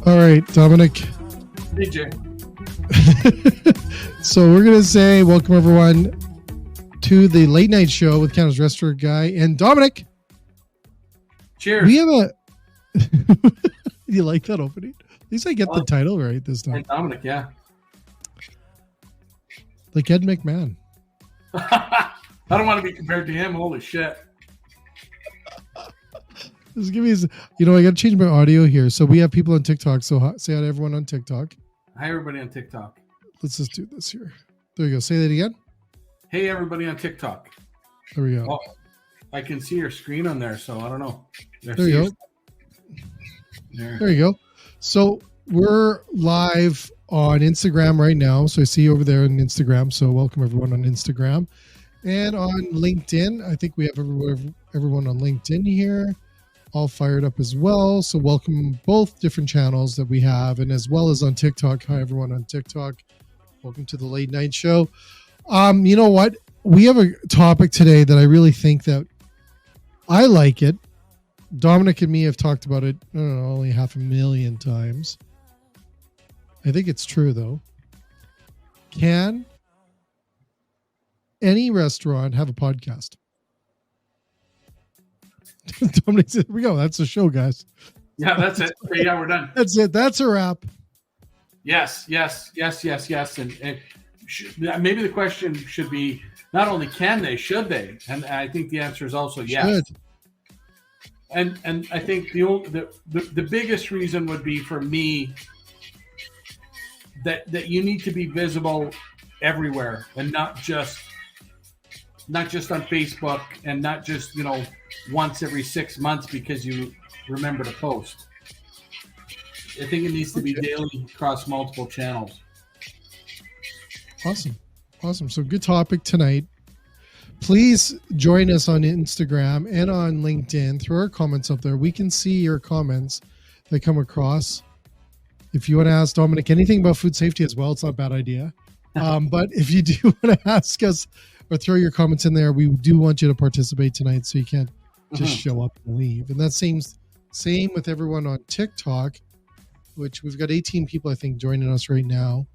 All right, Domenic. DJ. So we're going to say welcome everyone to the late night show with Canada's Restaurant Guy and Domenic. Cheers. We have a... You like that opening? At least I get the title right this time. And Domenic, yeah. Like Ed McMahon. I don't want to be compared to him. Holy shit. Just give me, I got to change my audio here. So we have people on TikTok. So say hi to everyone on TikTok. Hi, everybody on TikTok. Let's just do this here. There you go. Say that again. Hey, everybody on TikTok. There we go. Oh, I can see your screen on there, so I don't know. There you go. There you go. So we're live on Instagram right now. So I see you over there on Instagram. So welcome everyone on Instagram. And on LinkedIn, I think we have everyone on LinkedIn here. All fired up as well. So welcome both different channels that we have, and as well as on TikTok. Hi everyone on TikTok. Welcome to the late night show. You know what? We have a topic today that I really think that I like it. Domenic and me have talked about it, I don't know, only 500,000 times. I think it's true though. Can any restaurant have a podcast? Domenic said, here we go. That's the show, guys. Yeah, that's it. Okay, yeah, we're done. That's it. That's a wrap. Yes. And maybe the question should be not only can they, should they? And I think the answer is also yes. Should. And I think the biggest reason would be for me that you need to be visible everywhere and not just on Facebook and not just, once every 6 months because you remember to post. I think it needs to be daily across multiple channels. Awesome. So good topic tonight. Please join us on Instagram and on LinkedIn. Throw our comments up there. We can see your comments that come across. If you want to ask Domenic anything about food safety as well, it's not a bad idea. But if you do want to ask us or throw your comments in there, we do want you to participate tonight, so you can't just show up and leave. And that seems same with everyone on TikTok, which we've got 18 people, I think, joining us right now.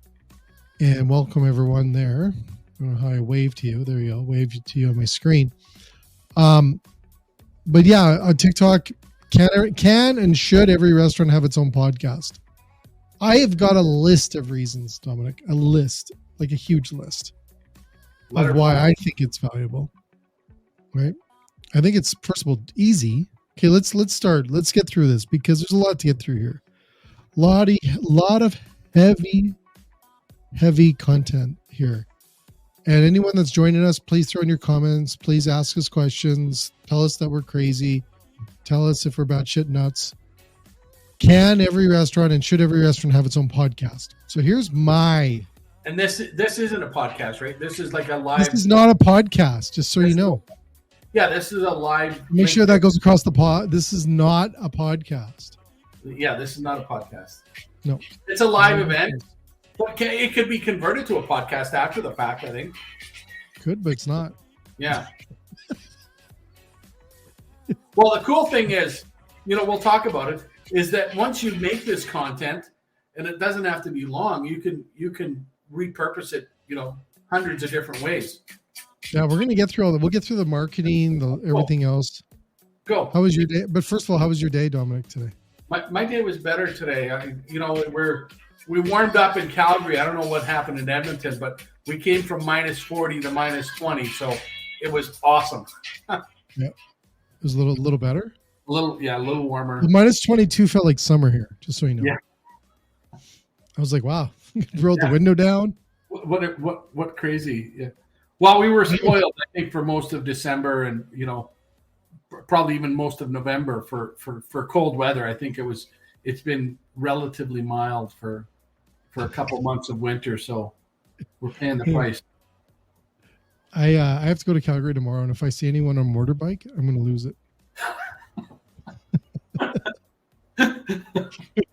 And welcome everyone there. I don't know how I wave to you. There you go. Wave to you on my screen. But yeah, on TikTok, can and should every restaurant have its own podcast? I have got a list of reasons, Domenic. A list, like a huge list of why I think it's valuable. Right? I think it's, first of all, easy. Okay, let's start. Let's get through this because there's a lot to get through here. Lot of heavy content here. And anyone that's joining us, please throw in your comments. Please ask us questions. Tell us that we're crazy. Tell us if we're batshit nuts. Can every restaurant and should every restaurant have its own podcast? So here's my... And this isn't a podcast, right? This is like a live... This is not a podcast, just so you know. Yeah, this is a live... Make sure that goes across the pod. This is not a podcast. Yeah, this is not a podcast. No. It's a live event. But it could be converted to a podcast after the fact, I think. Could, but it's not. Yeah. Well, the cool thing is, we'll talk about it, is that once you make this content, and it doesn't have to be long, you can repurpose it, hundreds of different ways. Yeah, we're going to get through all that. We'll get through the marketing, everything else. Go. How was your day? But first of all, how was your day, Domenic, today? My day was better today. We warmed up in Calgary. I don't know what happened in Edmonton, but we came from -40 to -20, so it was awesome. Yeah, it was a little better. A little warmer. The -22 felt like summer here, just so you know. Yeah. I was like, wow. Rolled the window down. What crazy? Yeah. Well, we were spoiled, I think, for most of December and probably even most of November for cold weather. I think it's been relatively mild for a couple months of winter, so we're paying the price. I have to go to Calgary tomorrow, and if I see anyone on a motorbike, I'm going to lose it.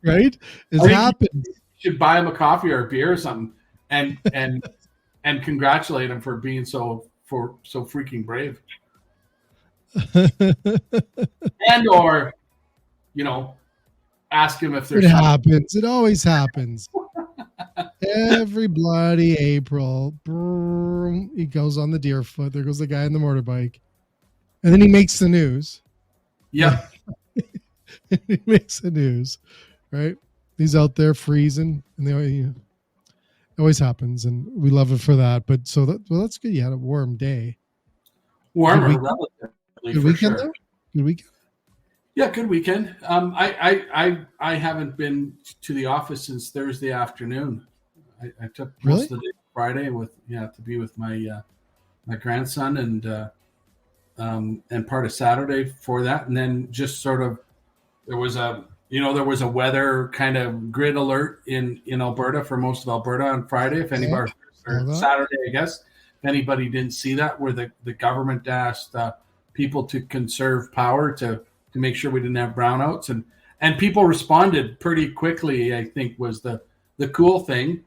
Right? It's happened. You should buy him a coffee or a beer or something, and congratulate him for being so freaking brave. And or Ask him if It there's happens. It always happens. Every bloody April, boom, he goes on the Deerfoot. There goes the guy on the motorbike, and then he makes the news. Yep. He makes the news, right? He's out there freezing, and it always happens, and we love it for that. But that's good. You had a warm day. Warmer, relatively. Good weekend, though? Good weekend. Yeah, good weekend. I haven't been to the office since Thursday afternoon. I took most of the day Friday to be with my my grandson and part of Saturday for that, and then just sort of there was a weather kind of grid alert in Alberta for most of Alberta on Friday. If anybody or Saturday, I guess if anybody didn't see that, where the government asked people to conserve power to make sure we didn't have brownouts, and people responded pretty quickly, I think was the cool thing.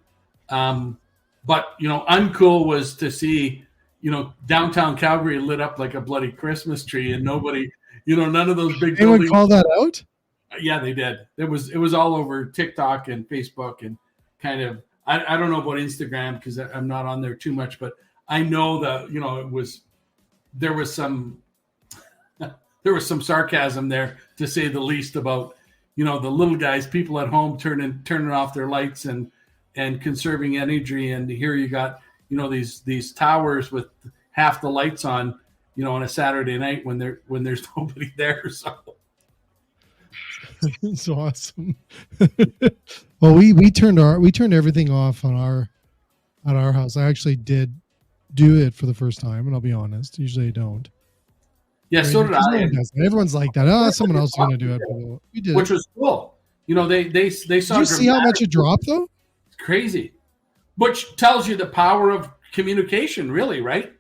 But uncool was to see downtown Calgary lit up like a bloody Christmas tree, and nobody, none of those big anyone call that out? Yeah, they did. It was all over TikTok and Facebook, and kind of I don't know about Instagram because I'm not on there too much, but I know that there was some sarcasm there, to say the least, about the little guys, people at home turning off their lights and conserving energy, and here you got these towers with half the lights on on a Saturday night when there's nobody there. So it's awesome. Well, we turned everything off at our house. I actually did do it for the first time, and I'll be honest, usually I don't. Yeah, so did I. Everyone's like that. Oh, someone else is going to do it. We did, which was cool. They saw. Did you see how much it dropped, though? It's crazy, which tells you the power of communication, really, right?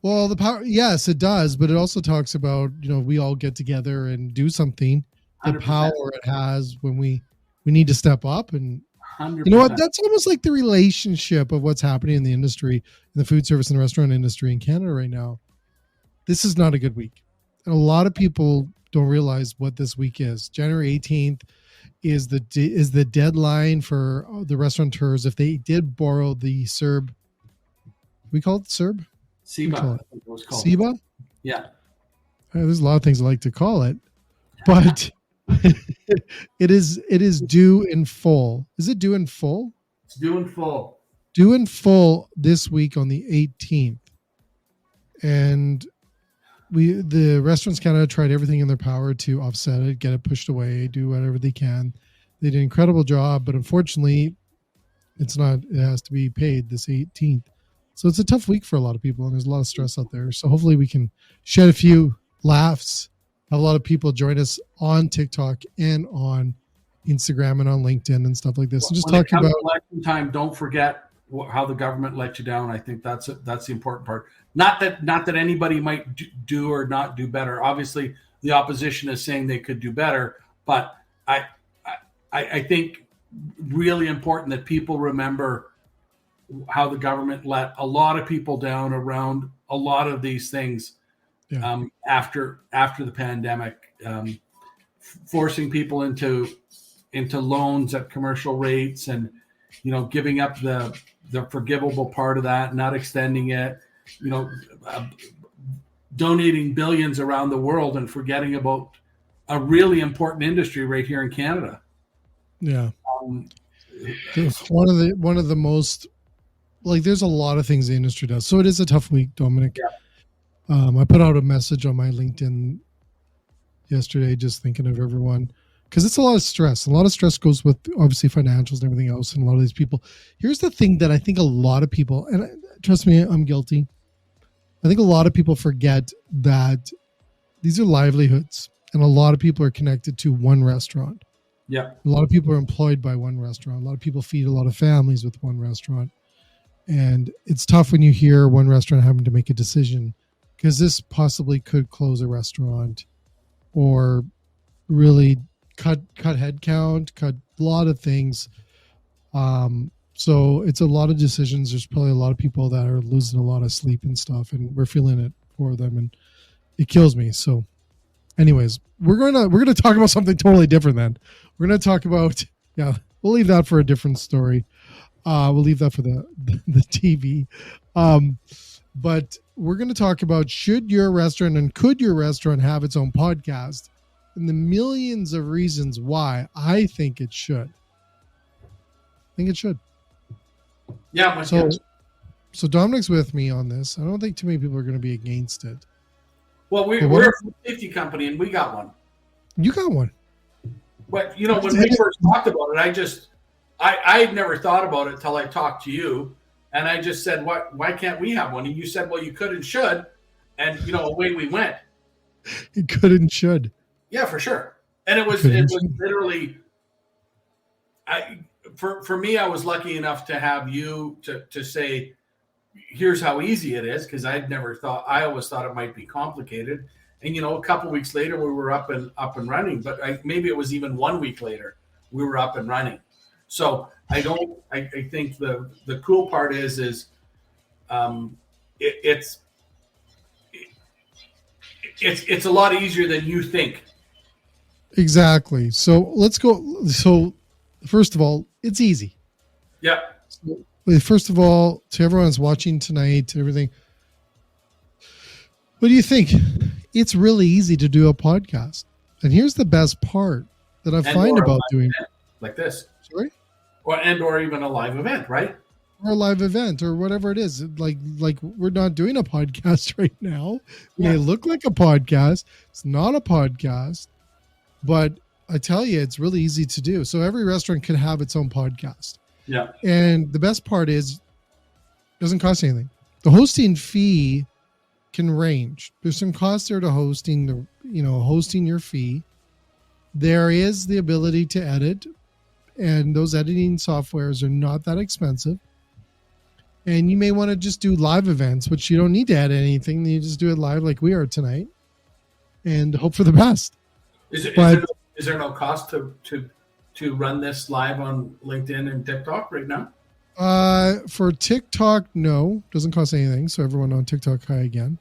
Well, the power, yes, it does, but it also talks about we all get together and do something. The 100%. Power it has when we need to step up, and 100%. You know what? That's almost like the relationship of what's happening in the industry, in the food service and restaurant industry in Canada right now. This is not a good week. And a lot of people don't realize what this week is. January 18th is the deadline for the restaurateurs if they did borrow the CERB. We call it CERB? CEBA. CEBA? Yeah. There's a lot of things I like to call it, but it is due in full. Is it due in full? It's due in full. Due in full this week on the 18th. And the Restaurants Canada tried everything in their power to offset it, get it pushed away, do whatever they can. They did an incredible job, but unfortunately, it has to be paid this 18th. So it's a tough week for a lot of people, and there's a lot of stress out there. So hopefully we can shed a few laughs, have a lot of people join us on TikTok and on Instagram and on LinkedIn and stuff like this. Well, and just talking about election time, don't forget how the government let you down. I think that's the important part. Not that anybody might do or not do better. Obviously, the opposition is saying they could do better, but I think really important that people remember how the government let a lot of people down around a lot of these things. Yeah. After the pandemic, forcing people into loans at commercial rates, and giving up the forgivable part of that, not extending it, donating billions around the world and forgetting about a really important industry right here in Canada. Yeah, one of the most, like, there's a lot of things the industry does. So it is a tough week, Domenic. Yeah. I put out a message on my LinkedIn yesterday, just thinking of everyone, because it's a lot of stress. A lot of stress goes with obviously financials and everything else, and a lot of these people. Here's the thing that I think a lot of people, and trust me, I'm guilty. I think a lot of people forget that these are livelihoods, and a lot of people are connected to one restaurant. Yeah. A lot of people are employed by one restaurant. A lot of people feed a lot of families with one restaurant. And it's tough when you hear one restaurant having to make a decision, because this possibly could close a restaurant or really cut head count, cut a lot of things. So it's a lot of decisions. There's probably a lot of people that are losing a lot of sleep and stuff, and we're feeling it for them, and it kills me. So anyways, we're gonna talk about something totally different then. we're going to talk about, we'll leave that for a different story. We'll leave that for the TV. But we're going to talk about should your restaurant and could your restaurant have its own podcast, and the millions of reasons why I think it should. Yeah. So Dominic's with me on this. I don't think too many people are going to be against it. Well, we're a food safety company, and we got one. You got one. But, when we first talked about it, I had never thought about it till I talked to you. And I just said, why can't we have one? And you said, well, you could and should. And, away we went. You could and should. Yeah, for sure. And it was literally, for me, I was lucky enough to have you to say, here's how easy it is. Because I always thought it might be complicated. And, a couple weeks later, we were up and running. But maybe it was even 1 week later, we were up and running. So I think the cool part is it's a lot easier than you think. Exactly. So let's go. So first of all, it's easy. Yeah. So, first of all, to everyone that's watching tonight, to everything, what do you think? It's really easy to do a podcast. And here's the best part that I find about doing it. Like this. Sorry? Or even a live event, right? Or a live event or whatever it is. Like we're not doing a podcast right now. It may look like a podcast. It's not a podcast. But I tell you, it's really easy to do. So every restaurant can have its own podcast. Yeah. And the best part is it doesn't cost anything. The hosting fee can range. There's some cost there to hosting your fee. There is the ability to edit, and those editing softwares are not that expensive. And you may want to just do live events, which you don't need to edit anything. You just do it live like we are tonight and hope for the best. Is there no cost to run this live on LinkedIn and TikTok right now? For TikTok, no. Doesn't cost anything. So everyone on TikTok, hi again.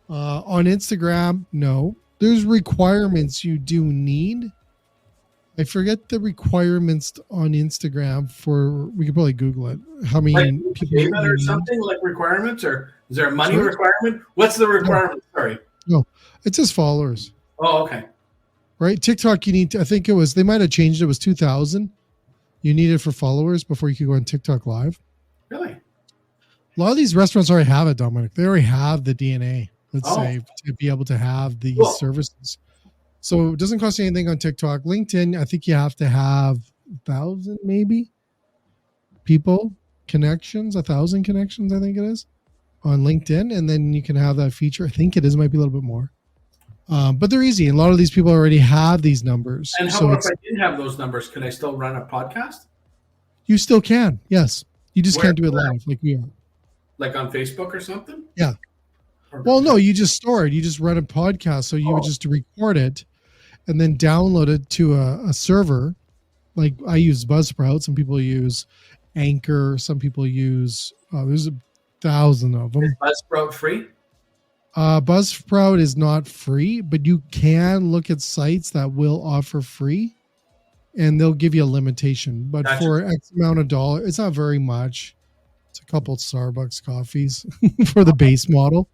On Instagram, no. There's requirements you do need. I forget the requirements on Instagram we could probably Google it. How many people or something like requirements, or is there a money requirement? What's the requirement? Sorry. No, it's just followers. Oh, okay. Right. TikTok, you need to, I think they might have changed. It was 2,000. You need it for followers before you could go on TikTok live. Really? A lot of these restaurants already have it, Domenic. They already have the DNA, let's say, to be able to have these services. So it doesn't cost you anything on TikTok. LinkedIn, I think you have to have 1,000 maybe people, connections, 1,000 connections, I think it is, on LinkedIn. And then you can have that feature. I think it might be a little bit more. But they're easy. And a lot of these people already have these numbers. And how if I didn't have those numbers, can I still run a podcast? You still can, yes. You just can't do it live like we are. Like on Facebook or something? Yeah. Well, no, you just store it. You just run a podcast. So you would just record it and then download it to a server. Like I use Buzzsprout. Some people use Anchor. Some people use, there's 1,000 of them. Is Buzzsprout free? Buzzsprout is not free, but you can look at sites that will offer free and they'll give you a limitation. But for X amount of dollars, it's not very much. It's a couple of Starbucks coffees for the base model.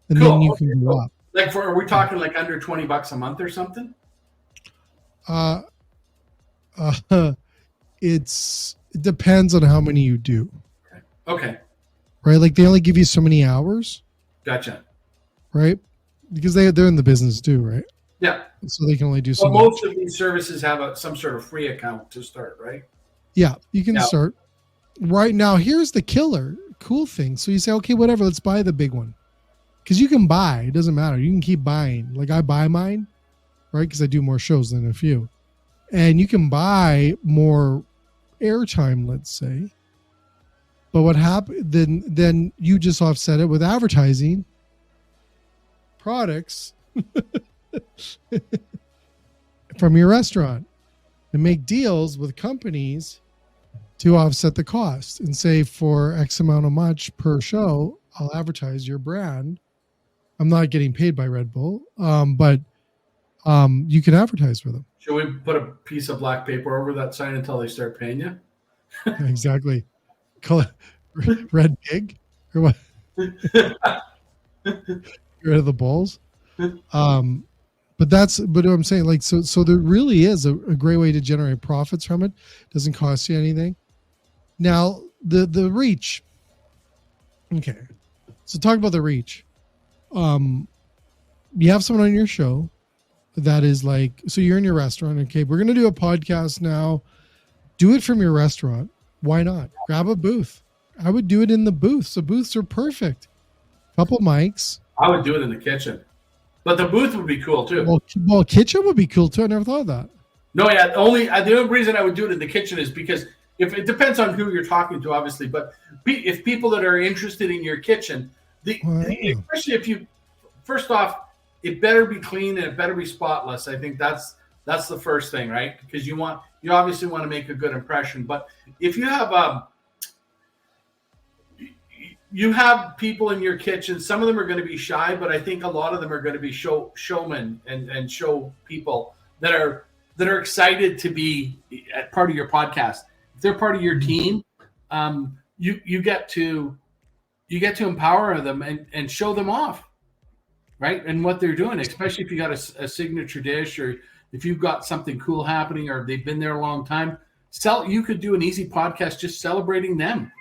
And then you can go up. Like are we talking like under $20 a month or something? It depends on how many you do. Okay. Right? Like they only give you so many hours. Gotcha. Right? Because they're in the business too, right? Yeah. So they can only do so much. Most of these services have some sort of free account to start, right? Yeah, you can start. Right now, here's the cool thing. So you say, okay, whatever, let's buy the big one. Because you can buy. It doesn't matter. You can keep buying. Like I buy mine, right? Because I do more shows than a few. And you can buy more airtime, let's say. But what happened, then you just offset it with advertising products from your restaurant and make deals with companies to offset the cost and say for X amount of much per show, I'll advertise your brand. I'm not getting paid by Red Bull, but you can advertise for them. Should we put a piece of black paper over that sign until they start paying you? Exactly. Red pig or what? Get rid of the balls. But what I'm saying, like, so there really is a great way to generate profits from it. Doesn't cost you anything. Now the reach. Okay. So talk about the reach. You have someone on your show that is like, so you're in your restaurant. Okay. We're going to do a podcast now. Do it from your restaurant. Why not? Grab a booth. I would do it in the booths. The booths are perfect. Couple mics. I would do it in the kitchen, but the booth would be cool too. Well, kitchen would be cool too. I never thought of that. No, yeah. The only reason I would do it in the kitchen is because if it depends on who you're talking to, obviously. But if people that are interested in your kitchen, especially if you, first off, it better be clean and it better be spotless. I think that's the first thing, right? Because you obviously want to make a good impression. But if you have people in your kitchen, some of them are going to be shy, but I think a lot of them are going to be showmen and show people that are excited to be at part of your podcast. If they're part of your team, you get to empower them and show them off, right? And what they're doing, especially if you got a signature dish or if you've got something cool happening or they've been there a long time. You could do an easy podcast just celebrating them.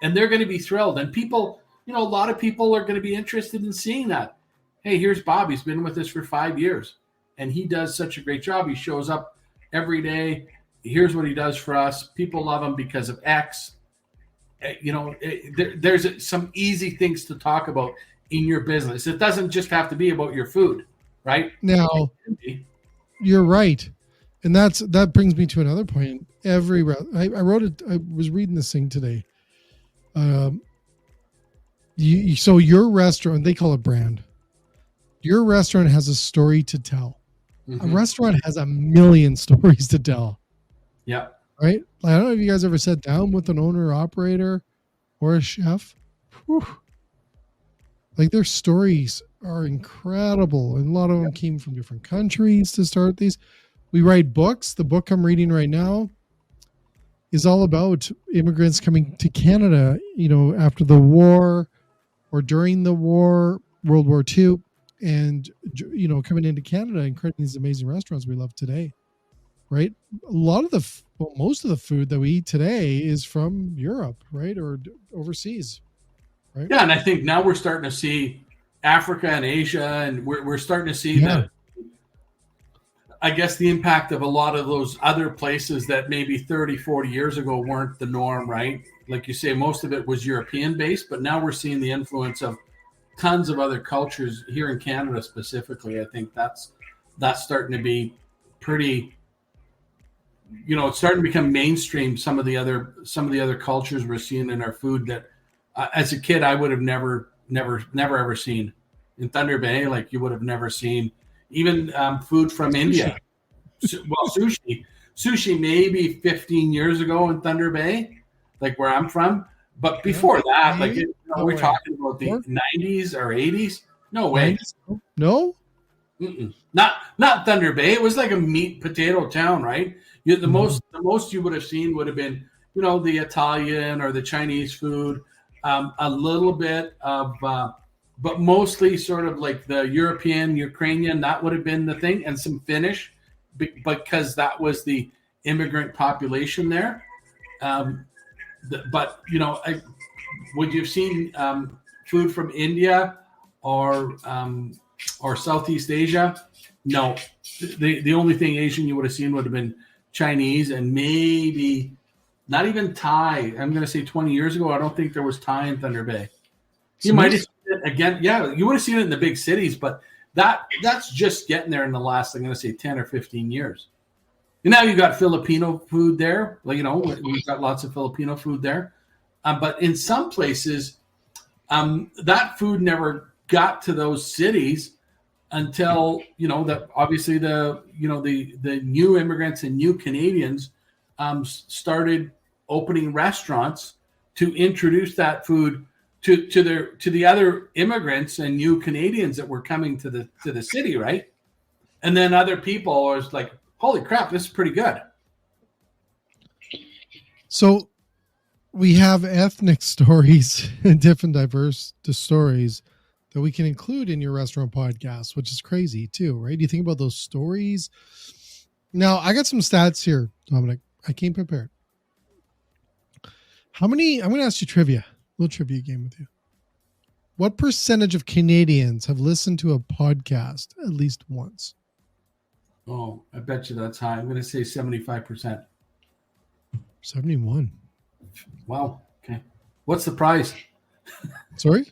And they're going to be thrilled. And people, a lot of people are going to be interested in seeing that. Hey, here's Bob. He's been with us for 5 years. And he does such a great job. He shows up every day. Here's what he does for us. People love him because of X. There's some easy things to talk about in your business. It doesn't just have to be about your food, right? Now, you're right. And that brings me to another point. I wrote it. I was reading this thing today. So your restaurant, they call it brand. Your restaurant has a story to tell. Mm-hmm. A restaurant has a million stories to tell. Yeah. Right? I don't know if you guys ever sat down with an owner operator or a chef. Whew. Like their stories are incredible. And a lot of them came from different countries to start these. We write books. The book I'm reading right now is all about immigrants coming to Canada, after the war or during the war, World War II, and, coming into Canada and creating these amazing restaurants we love today, right? A lot of most of the food that we eat today is from Europe, right? Or overseas, right? Yeah. And I think now we're starting to see Africa and Asia, and we're starting to see the impact of a lot of those other places that maybe 30, 40 years ago weren't the norm, right? Like you say, most of it was European based, but now we're seeing the influence of tons of other cultures here in Canada specifically. I think that's starting to be pretty, it's starting to become mainstream. Some of the other cultures we're seeing in our food that as a kid, I would have never ever seen in Thunder Bay. Like you would have never seen. Even food from India. Well, sushi maybe 15 years ago in Thunder Bay, like where I'm from. But before that, we're talking about the 90s or 80s. No way. No? Mm-mm. Not Thunder Bay. It was like a meat potato town, right? The most you would have seen would have been, the Italian or the Chinese food, a little bit of but mostly sort of like the European, Ukrainian, that would have been the thing, and some Finnish, because that was the immigrant population there. But would you have seen food from India or Southeast Asia? No. The only thing Asian you would have seen would have been Chinese and maybe not even Thai. I'm going to say 20 years ago, I don't think there was Thai in Thunder Bay. You might have seen it again. Yeah, you would have seen it in the big cities, but that's just getting there in the last, I'm going to say 10 or 15 years. And now you got Filipino food there. We've got lots of Filipino food there. But in some places, that food never got to those cities until, that obviously the new immigrants and new Canadians started opening restaurants to introduce that food to the other immigrants and new Canadians that were coming to the city, right? And then other people was like, holy crap, this is pretty good. So we have ethnic stories and different diverse stories that we can include in your restaurant podcast, which is crazy too, right? You think about those stories. Now, I got some stats here, Dominic. I came prepared. I'm going to ask you trivia, a little trivia game with you. What percentage of Canadians have listened to a podcast at least once? Oh, I bet you that's high. I'm going to say 75%. 71. Wow. Okay. What's the prize? Sorry?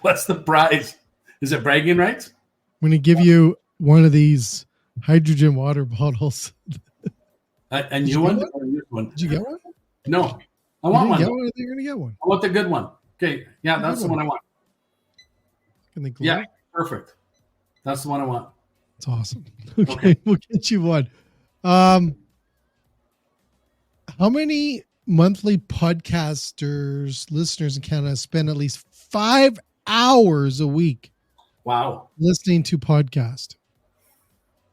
What's the prize? Is it bragging rights? I'm going to give you one of these hydrogen water bottles. A new one? Or a used one? Did you get one? No. I want one. Get one. You're going to get one. I want the good one. Okay. Yeah, that's the one I want. Yeah, perfect. That's the one I want. That's awesome. Okay, we'll get you one. How many monthly podcasters, listeners in Canada spend at least 5 hours a week? Wow. Listening to podcast.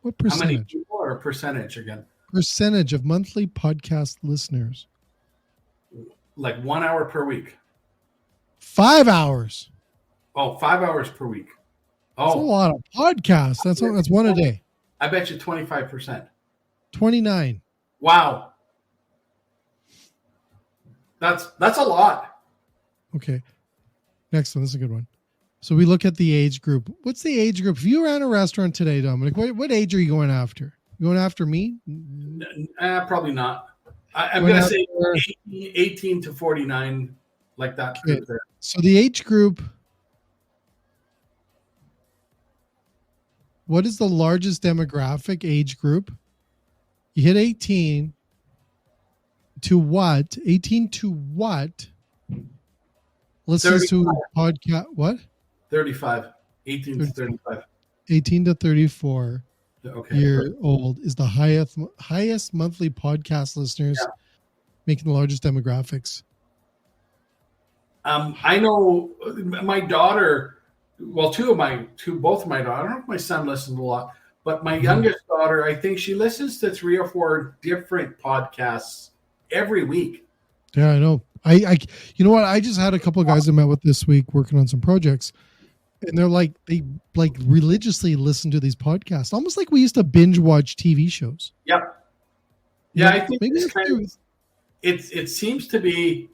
What percentage? How many people or a percentage again? Percentage of monthly podcast listeners. Like 1 hour per week. 5 hours. Oh, 5 hours per week. That's a lot of podcasts. That's one a day. I bet you 25%. 29. Wow. That's a lot. Okay. Next one. This is a good one. So we look at the age group. What's the age group? If you were at a restaurant today, Dominic, what age are you going after? You going after me? Probably not. I'm going to say 18 to 49, like that. Okay. So the age group, what is the largest demographic age group? You hit 18 to what? 18 to what? Listens to podcast. What? 35. 18 to 35. 18 to 34 okay. year old is the highest monthly podcast listeners, making the largest demographics. I know my daughter, well, both of my daughters, I don't know if my son listens a lot, but my youngest daughter, I think she listens to 3 or 4 different podcasts every week. Yeah, I know. I you know what? I just had a couple of guys I met with this week working on some projects, and they religiously listen to these podcasts, almost like we used to binge watch TV shows. Yep. Yeah, I think maybe it seems to be.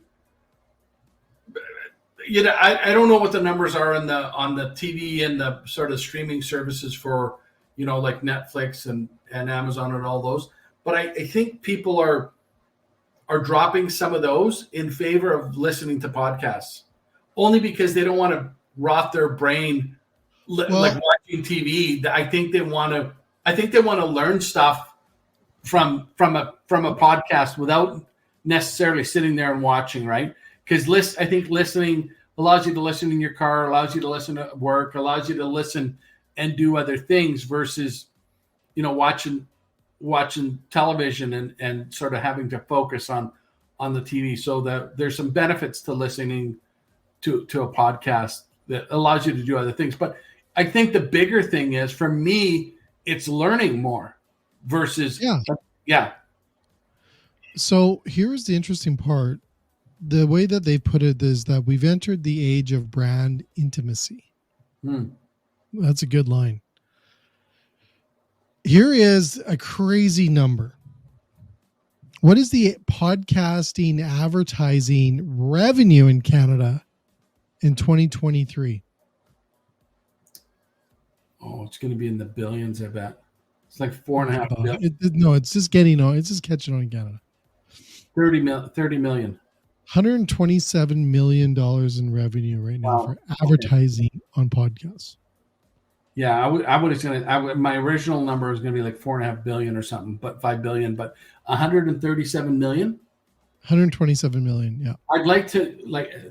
You know, I don't know what the numbers are on the TV and the sort of streaming services for, you know, like Netflix and Amazon and all those, but I think people are dropping some of those in favor of listening to podcasts, only because they don't want to rot their brain like watching TV. I think they want to learn stuff from a podcast without necessarily sitting there and watching, right? Because I think listening allows you to listen in your car, allows you to listen at work, allows you to listen and do other things versus, you know, watching television and sort of having to focus on the TV. So that there's some benefits to listening to a podcast that allows you to do other things. But I think the bigger thing is, for me, it's learning more versus yeah. So here's the interesting part. The way that they put it is that we've entered the age of brand intimacy. That's a good line. Here is a crazy number. What is the podcasting advertising revenue in Canada in 2023? Oh, it's going to be in the billions, I bet. It's like 4.5 billion. No, it's just getting on. It's just catching on in Canada. 30 million. $127 million in revenue right now for advertising on podcasts. Yeah, I would have my original number was going to be like 4.5 billion or something, but 5 billion, but 137 million. 127 million. Yeah. I'd like to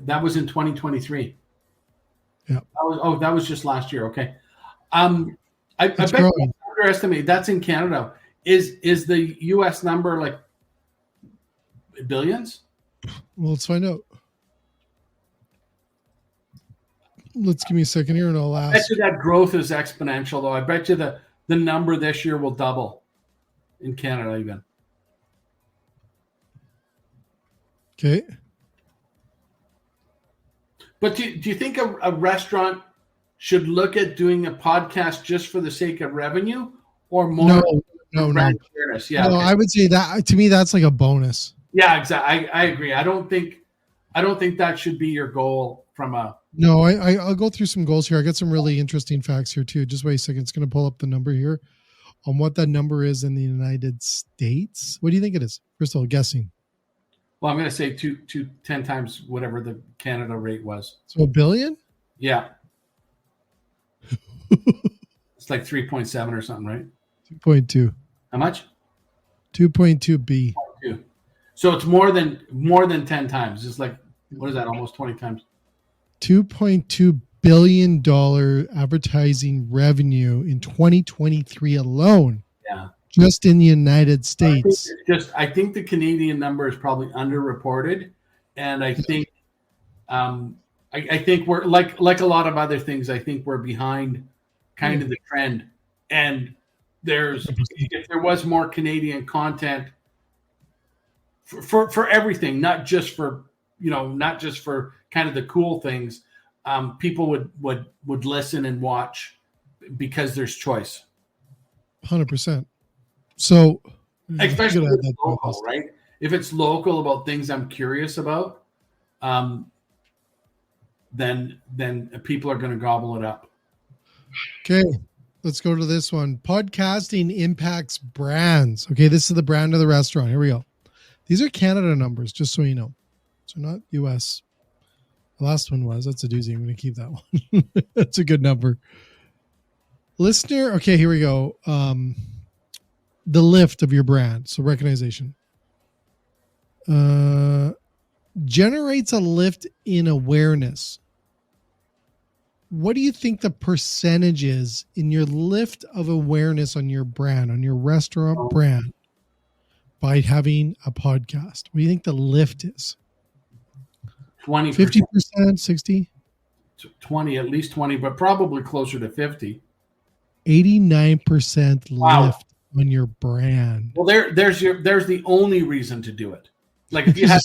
that was in 2023. Yeah. That was just last year. Okay. I bet you underestimate. That's in Canada. Is the US number like billions? Well, let's find out. Let's give me a second here and I'll ask. I bet you that growth is exponential, though. I bet you the number this year will double. in Canada even. Okay. But do you think a restaurant should look at doing a podcast just for the sake of revenue, or more No. brand awareness? Yeah, no, okay. I would say that to me that's like a bonus. Yeah, exactly. I agree. I don't think that should be your goal from a. No, I'll go through some goals here. I got some really interesting facts here too. Just wait a second. It's going to pull up the number here on what that number is in the United States. What do you think it is? First of all, guessing. Well, I'm going to say 10 times whatever the Canada rate was. So $1 billion? Yeah. It's like 3.7 or something, right? 2.2. How much? 2.2 B. 2. So it's more than 10 times. It's like, what is that? Almost 20 times. $2.2 billion advertising revenue in 2023 alone. Yeah. Just in the United States. I think the Canadian number is probably underreported, and I think I think we're like a lot of other things. I think we're behind kind of the trend, and if there was more Canadian content for everything, not just for kind of the cool things, people would listen and watch because there's choice. 100%. So, especially if it's local, right? If it's local about things I'm curious about, then people are going to gobble it up. Okay, let's go to this one. Podcasting impacts brands. Okay, this is the brand of the restaurant. Here we go. These are Canada numbers, just so you know. So not US. The last one was. That's a doozy. I'm going to keep that one. That's a good number. Listener. Okay, here we go. The lift of your brand, so recognition, generates a lift in awareness. What do you think the percentage is in your lift of awareness on your brand, on your restaurant brand, by having a podcast? What do you think the lift is? 20%. 50%, 60? 20, at least 20, but probably closer to 50. 89% Wow. lift on your brand. Well, there's the only reason to do it. Like if you have,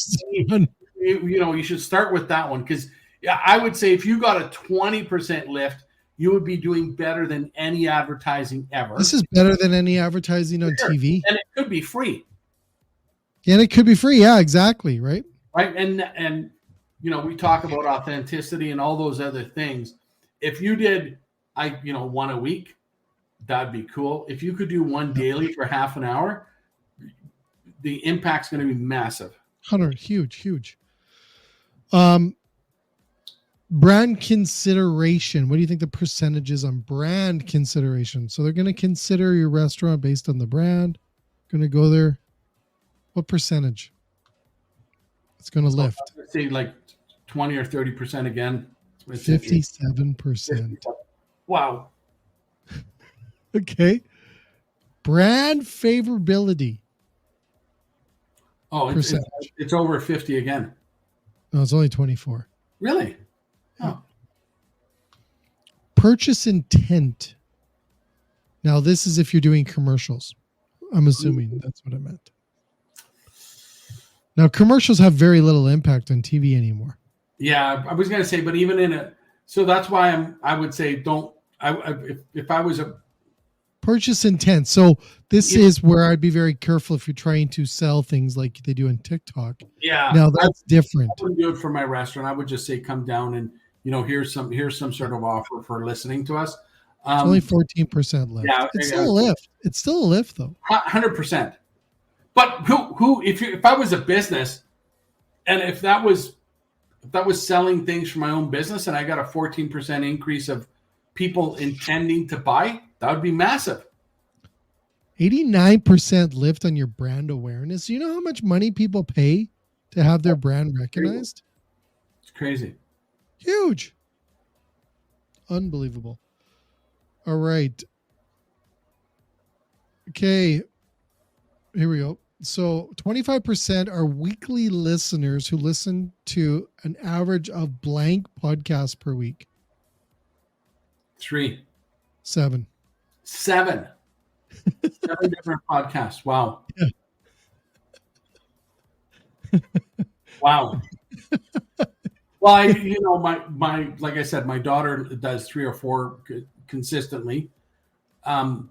you should start with that one, because I would say if you got a 20% lift, you would be doing better than any advertising ever. This is better than any advertising on TV, and it could be free. And it could be free. Yeah, exactly. Right. Right. And we talk about authenticity and all those other things. If you did, one a week, that'd be cool. If you could do one daily for half an hour, the impact's going to be massive. 100, huge. Brand consideration. What do you think the percentage is on brand consideration? So they're going to consider your restaurant based on the brand. Going to go there. What percentage? It's going to lift. Let's say like 20 or 30% again. 57%. Wow. Okay. Brand favorability. Oh, it's over 50 again. No, it's only 24. Really? Oh. Purchase intent. Now, this is if you're doing commercials. I'm assuming that's what I meant. Now, commercials have very little impact on TV anymore. Yeah, I was going to say, but even in it, so that's why I would say if I was a purchase intent. So this is where I'd be very careful if you're trying to sell things like they do on TikTok. Yeah. Now that's different. I wouldn't do it for my restaurant. I would just say, come down and, here's some sort of offer for listening to us. It's only 14% lift. Yeah, it's still a lift. It's still a lift though. 100%. But who if I was a business and if that was selling things for my own business and I got a 14% increase of people intending to buy, that would be massive. 89% lift on your brand awareness. You know how much money people pay to have their brand recognized? It's crazy. Huge. Unbelievable. All right. Okay. Here we go. So 25% are weekly listeners who listen to an average of blank podcasts per week. 3. 7. 7 different podcasts. Wow. Yeah. Wow. Well, my like I said, my daughter does 3 or 4 consistently. I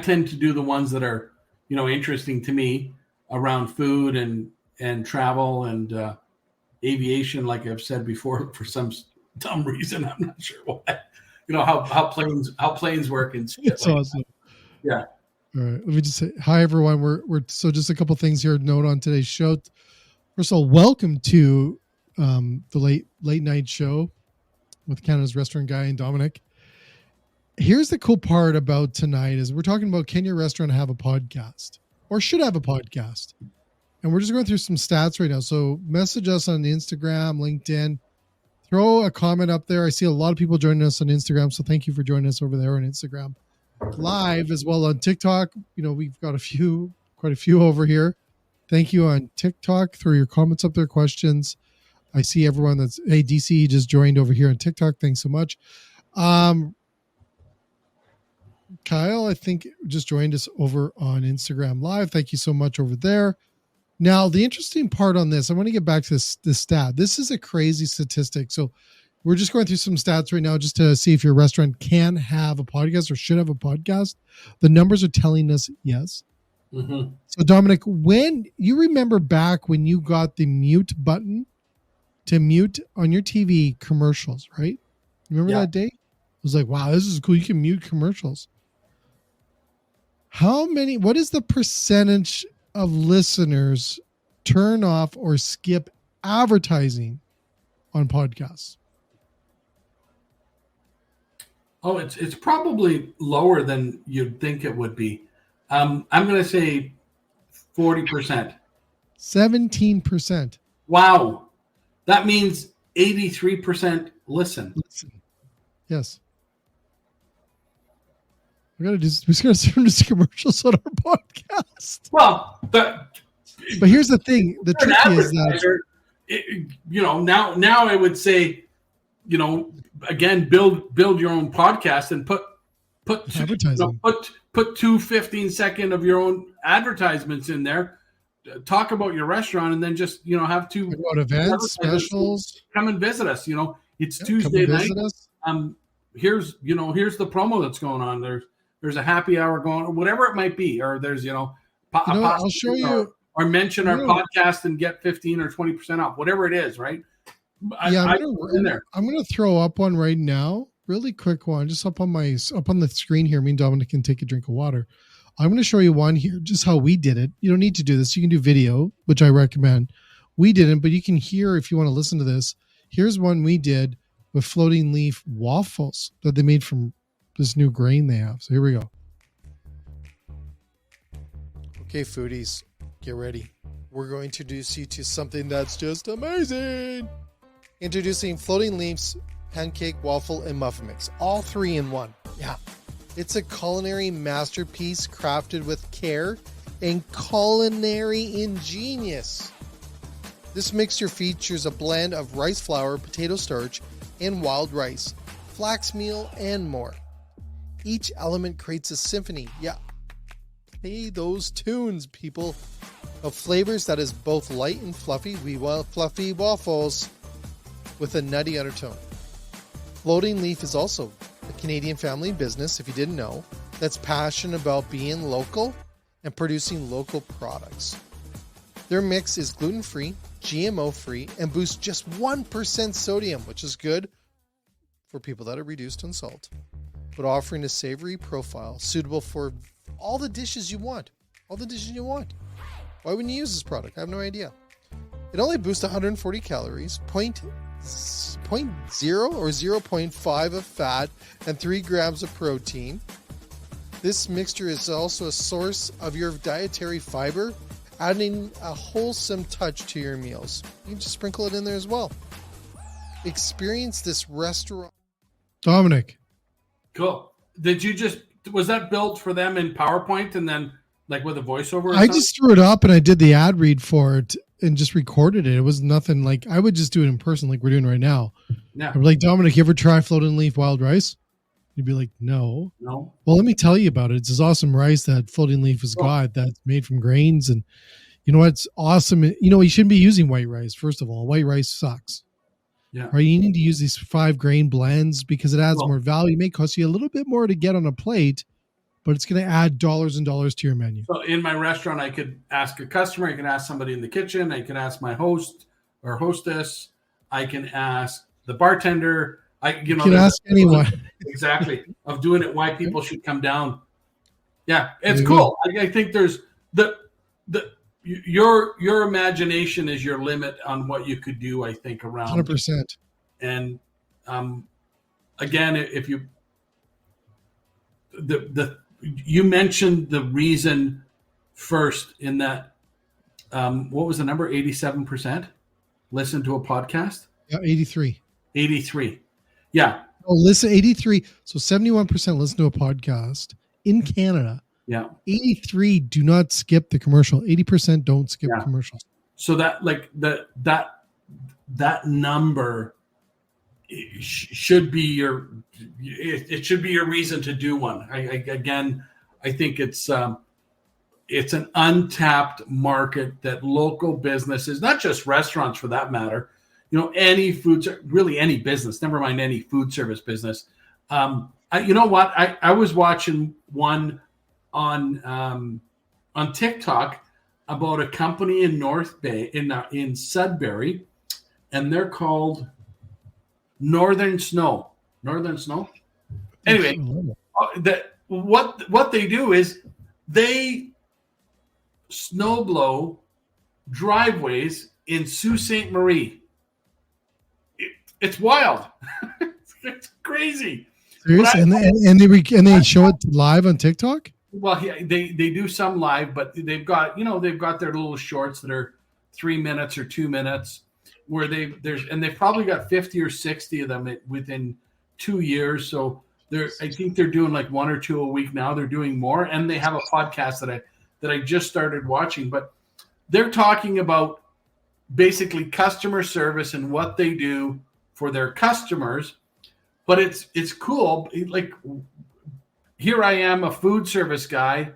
tend to do the ones that are, interesting to me around food and travel and aviation. Like I've said before, for some dumb reason, I'm not sure why. How planes work and shit. It's awesome. Yeah. All right. Let me just say hi, everyone. We're so just a couple things here to note on today's show. First of all, welcome to the late night show with Canada's restaurant guy and Domenic. Here's the cool part about tonight is we're talking about, can your restaurant have a podcast or should have a podcast? And we're just going through some stats right now. So message us on Instagram, LinkedIn, throw a comment up there. I see a lot of people joining us on Instagram. So thank you for joining us over there on Instagram live as well on TikTok. We've got quite a few over here. Thank you on TikTok. Throw your comments up there, questions. I see everyone hey, DC just joined over here on TikTok. Thanks so much. Kyle, I think, just joined us over on Instagram Live. Thank you so much over there. Now, the interesting part on this, I want to get back to this stat. This is a crazy statistic. So we're just going through some stats right now just to see if your restaurant can have a podcast or should have a podcast. The numbers are telling us yes. Mm-hmm. So, Domenic, when you remember back when you got the mute button to mute on your TV commercials, right? Remember that day? It was like, wow, this is cool. You can mute commercials. What is the percentage of listeners turn off or skip advertising on podcasts? Oh, it's probably lower than you'd think it would be. I'm going to say 40%. 17%. Wow. That means 83% listen. Yes. We just got to start doing commercials on our podcast. Well, but here's the thing. The trick is that now I would say, again, build your own podcast and put advertising. Put 2 15-second of your own advertisements in there. Talk about your restaurant and then just have to about events, specials. Come and visit us. It's Tuesday night. Here's the promo that's going on. There's a happy hour going, or whatever it might be, or there's I'll show you, or mention our podcast and get 15 or 20% off, whatever it is, right? I'm gonna throw up one right now, really quick one, just up on the screen here. Me and Domenic can take a drink of water. I'm going to show you one here, just how we did it. You don't need to do this. You can do video, which I recommend. We didn't, but you can hear if you want to listen to this. Here's one we did with floating leaf waffles that they made from this new grain they have. So here we go. Okay, foodies, get ready. We're going to introduce you to something that's just amazing. Introducing Floating Leaves Pancake, Waffle, and Muffin Mix. All 3 in one. Yeah. It's a culinary masterpiece crafted with care and culinary ingenious. This mixture features a blend of rice flour, potato starch, and wild rice, flax meal, and more. Each element creates a symphony. Yeah. Play those tunes, people. Of flavors that is both light and fluffy. We want fluffy waffles with a nutty undertone. Floating Leaf is also a Canadian family business, if you didn't know, that's passionate about being local and producing local products. Their mix is gluten-free, GMO-free, and boosts just 1% sodium, which is good for people that are reduced in salt, but offering a savory profile suitable for all the dishes you want. All the dishes you want. Why wouldn't you use this product? I have no idea. It only boosts 140 calories, 0.0 or 0.5 of fat, and 3 grams of protein. This mixture is also a source of your dietary fiber, adding a wholesome touch to your meals. You can just sprinkle it in there as well. Experience this restaurant. Domenic. Cool. Was that built for them in PowerPoint and then like with a voiceover? I just threw it up and I did the ad read for it and just recorded it. It was nothing like, I would just do it in person like we're doing right now. Yeah. I'm like, Domenic, you ever try floating leaf wild rice? You'd be like, no. No. Well, let me tell you about it. It's this awesome rice that Floating Leaf has got that's made from grains. And you know what's awesome? You shouldn't be using white rice. First of all, white rice sucks. Yeah. Right? You need to use these 5 grain blends because it adds more value. It may cost you a little bit more to get on a plate, but it's going to add dollars and dollars to your menu. So in my restaurant, I could ask a customer, I can ask somebody in the kitchen, I can ask my host or hostess, I can ask the bartender. You can ask anyone. Exactly. Of doing it, why people should come down. Yeah, it's cool. I think there's your imagination is your limit on what you could do, I think, around 100%. And again, if you you mentioned the reason first in that what was the number? 87% listen to a podcast? Yeah, 83. 83. Yeah. Oh, listen, 83. So 71% listen to a podcast in Canada. Yeah. 83 do not skip the commercial. 80% don't skip commercials. So that that number should be your reason to do one. I think it's an untapped market that local businesses, not just restaurants for that matter, any really any business, never mind any food service business. You know what? I was watching one on TikTok about a company in North Bay in Sudbury, and they're called Northern Snow. Anyway, what they do is they snow blow driveways in Sault Ste. Marie. It's wild. It's crazy. Seriously? And they show it live on TikTok? Well, yeah, they do some live, but they've got their little shorts that are 3 minutes or 2 minutes, where they've probably got 50 or 60 of them within 2 years. So I think they're doing like 1 or 2 a week now. They're doing more, and they have a podcast that I just started watching. But they're talking about basically customer service and what they do for their customers. But it's cool. Like, here I am, a food service guy,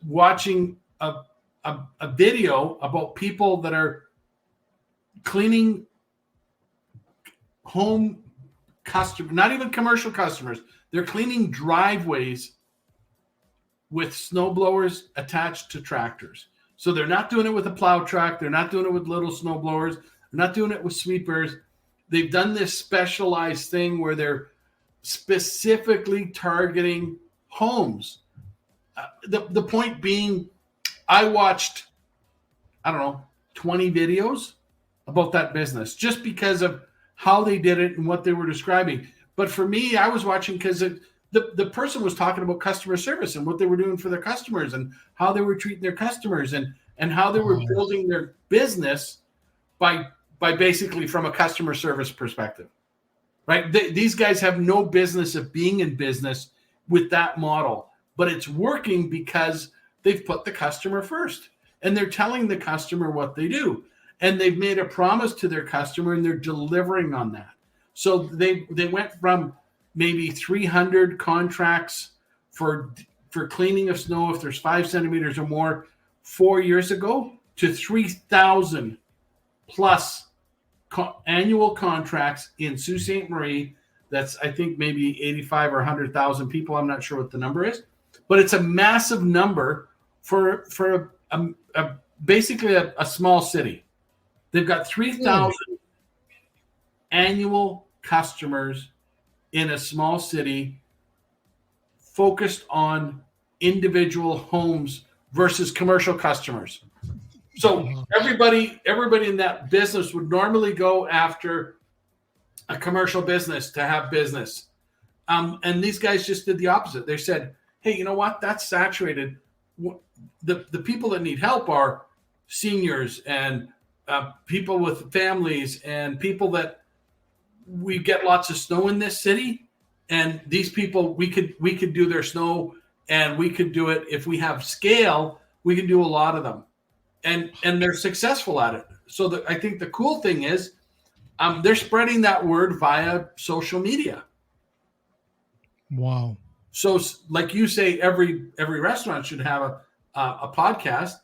watching a video about people that are cleaning home customers, not even commercial customers. They're cleaning driveways with snow blowers attached to tractors. So they're not doing it with a plow truck. They're not doing it with little snow blowers. They're not doing it with sweepers. They've done this specialized thing where they're specifically targeting homes. The point being, I watched, 20 videos about that business just because of how they did it and what they were describing. But for me, I was watching because the person was talking about customer service and what they were doing for their customers and how they were treating their customers and how they were building their business by basically from a customer service perspective, right? These guys have no business of being in business with that model, but it's working because they've put the customer first and they're telling the customer what they do. And they've made a promise to their customer and they're delivering on that. So they went from maybe 300 contracts for cleaning of snow if there's 5 centimeters or more 4 years ago to 3,000 plus annual contracts in Sault Ste. Marie. That's, I think, maybe 85 or 100,000 people. I'm not sure what the number is, but it's a massive number for basically a small city. They've got 3,000 annual customers in a small city focused on individual homes versus commercial customers. So everybody in that business would normally go after a commercial business to have business. And these guys just did the opposite. They said, hey, you know what? That's saturated. The people that need help are seniors and people with families and people that we get lots of snow in this city. And these people, we could do their snow, and we could do it if we have scale. We can do a lot of them. And they're successful at it. So I think the cool thing is they're spreading that word via social media. Wow. So, like you say, every restaurant should have a podcast.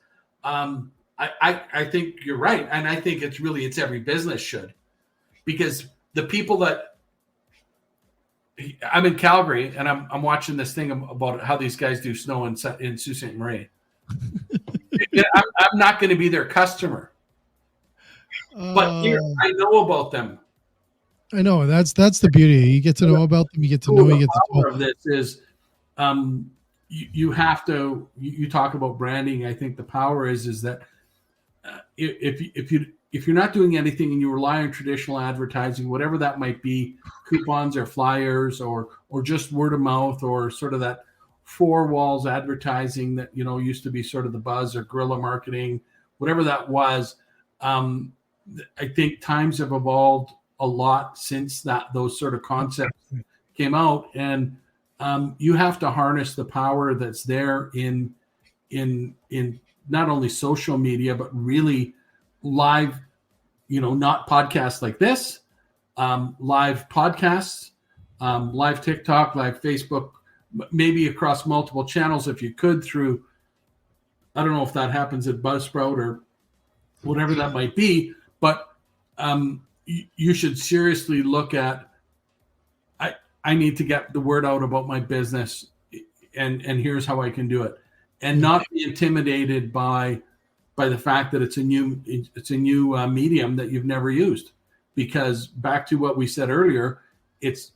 I think you're right, and I think it's every business should, because the people that I'm in Calgary and I'm watching this thing about how these guys do snow in Sault Ste. Marie. I'm not going to be their customer, but here I know about them. I know that's the beauty. You get to know about them. You get to know. You get to talk. Of this is, you have to. You talk about branding. I think the power is that if you're not doing anything and you rely on traditional advertising, whatever that might be, coupons or flyers or just word of mouth or sort of that four walls advertising that used to be sort of the buzz or guerrilla marketing, whatever that was. I think times have evolved a lot since those sort of concepts came out, and you have to harness the power that's there in not only social media but really live, not podcasts like this, live podcasts, live TikTok, live Facebook, maybe across multiple channels if you could through, I don't know if that happens at Buzzsprout or whatever that might be, but you should seriously look at, I need to get the word out about my business, and here's how I can do it, and not be intimidated by the fact that it's a new medium that you've never used. Because back to what we said earlier, it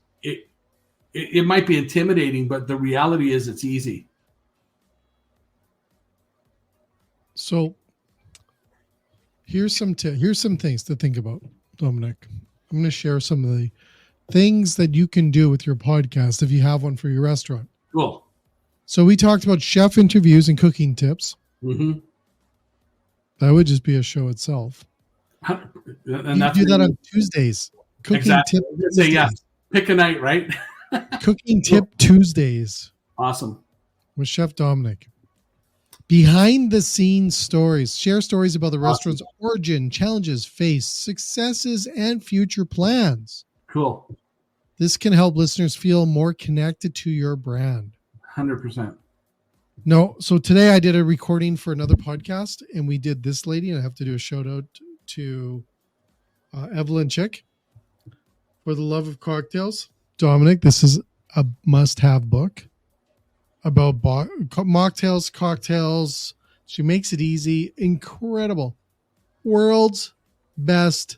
might be intimidating, but the reality is it's easy. So here's some things to think about, Domenic. I'm going to share some of the things that you can do with your podcast if you have one for your restaurant. Cool. So we talked about chef interviews and cooking tips. Mm-hmm. That would just be a show itself. And you do that on Tuesdays. Cooking tip Tuesdays. Yeah. Pick a night, right? Cooking tip Tuesdays. Awesome. With Chef Domenic. Behind the scenes stories. Share stories about the restaurant's origin, challenges faced, successes, and future plans. Cool. This can help listeners feel more connected to your brand. 100%. No, so today I did a recording for another podcast, and we did this lady, and I have to do a shout out to Evelyn Chick for The Love of Cocktails. Domenic, this is a must-have book about mocktails, cocktails. She makes it easy. Incredible. World's best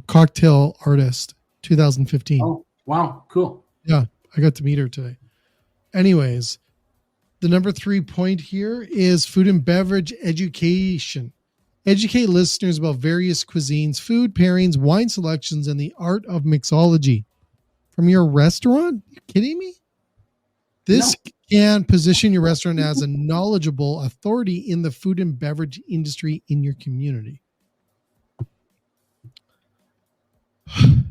cocktail artist, 2015. Oh, wow. Cool. Yeah, I got to meet her today. Anyways, the number 3 point here is food and beverage education. Educate listeners about various cuisines, food pairings, wine selections, and the art of mixology. From your restaurant? Are you kidding me? This can position your restaurant as a knowledgeable authority in the food and beverage industry in your community.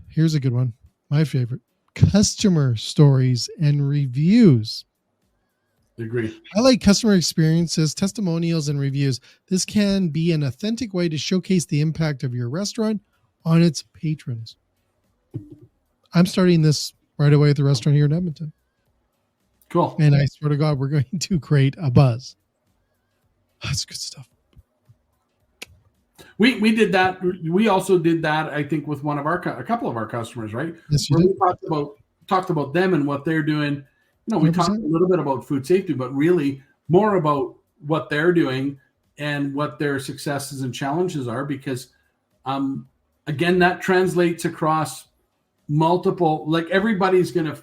Here's a good one. My favorite. Customer stories and reviews. Agree. I like customer experiences, testimonials, and reviews. This can be an authentic way to showcase the impact of your restaurant on its patrons. I'm starting this right away at the restaurant here in Edmonton. Cool. And I swear to God, we're going to create a buzz. That's good stuff. We did that. We also did that, I think, with a couple of our customers, right? Yes, you did. We talked about them and what they're doing. We 100%. Talked a little bit about food safety, but really more about what they're doing and what their successes and challenges are, because again, that translates across multiple, like everybody's going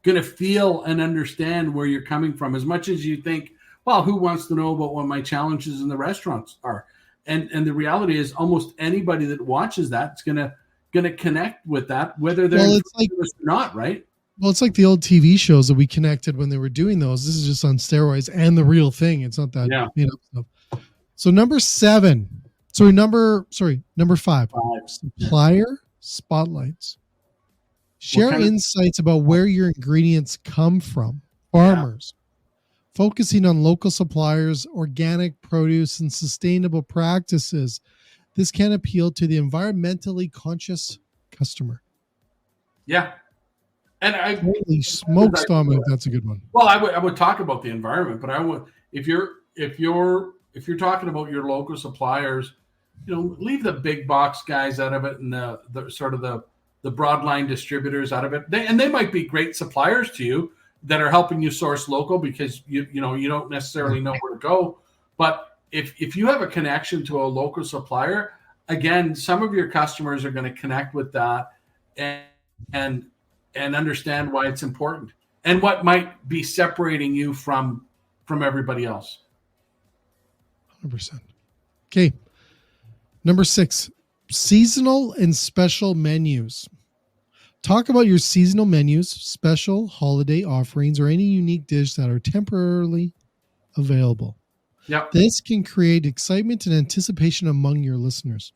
to feel and understand where you're coming from, as much as you think, well, who wants to know about what my challenges in the restaurants are? And the reality is almost anybody that watches that is going to connect with that, whether they're or not, right? Well, it's like the old TV shows that we connected when they were doing those. This is just on steroids and the real thing. It's not that stuff. So number 5. Supplier spotlights. Share insights about where your ingredients come from. Farmers. Focusing on local suppliers, organic produce, and sustainable practices. This can appeal to the environmentally conscious customer. Yeah. And holy smokes, Dominic, that's a good one. Well, I would talk about the environment, but I would if you're talking about your local suppliers, leave the big box guys out of it and the sort of the broadline distributors out of it. They might be great suppliers to you that are helping you source local because you don't necessarily know where to go. But if you have a connection to a local supplier, again, some of your customers are going to connect with that and understand why it's important and what might be separating you from everybody else. 100%. Okay. Number 6, seasonal and special menus. Talk about your seasonal menus, special holiday offerings, or any unique dish that are temporarily available. Yep. This can create excitement and anticipation among your listeners.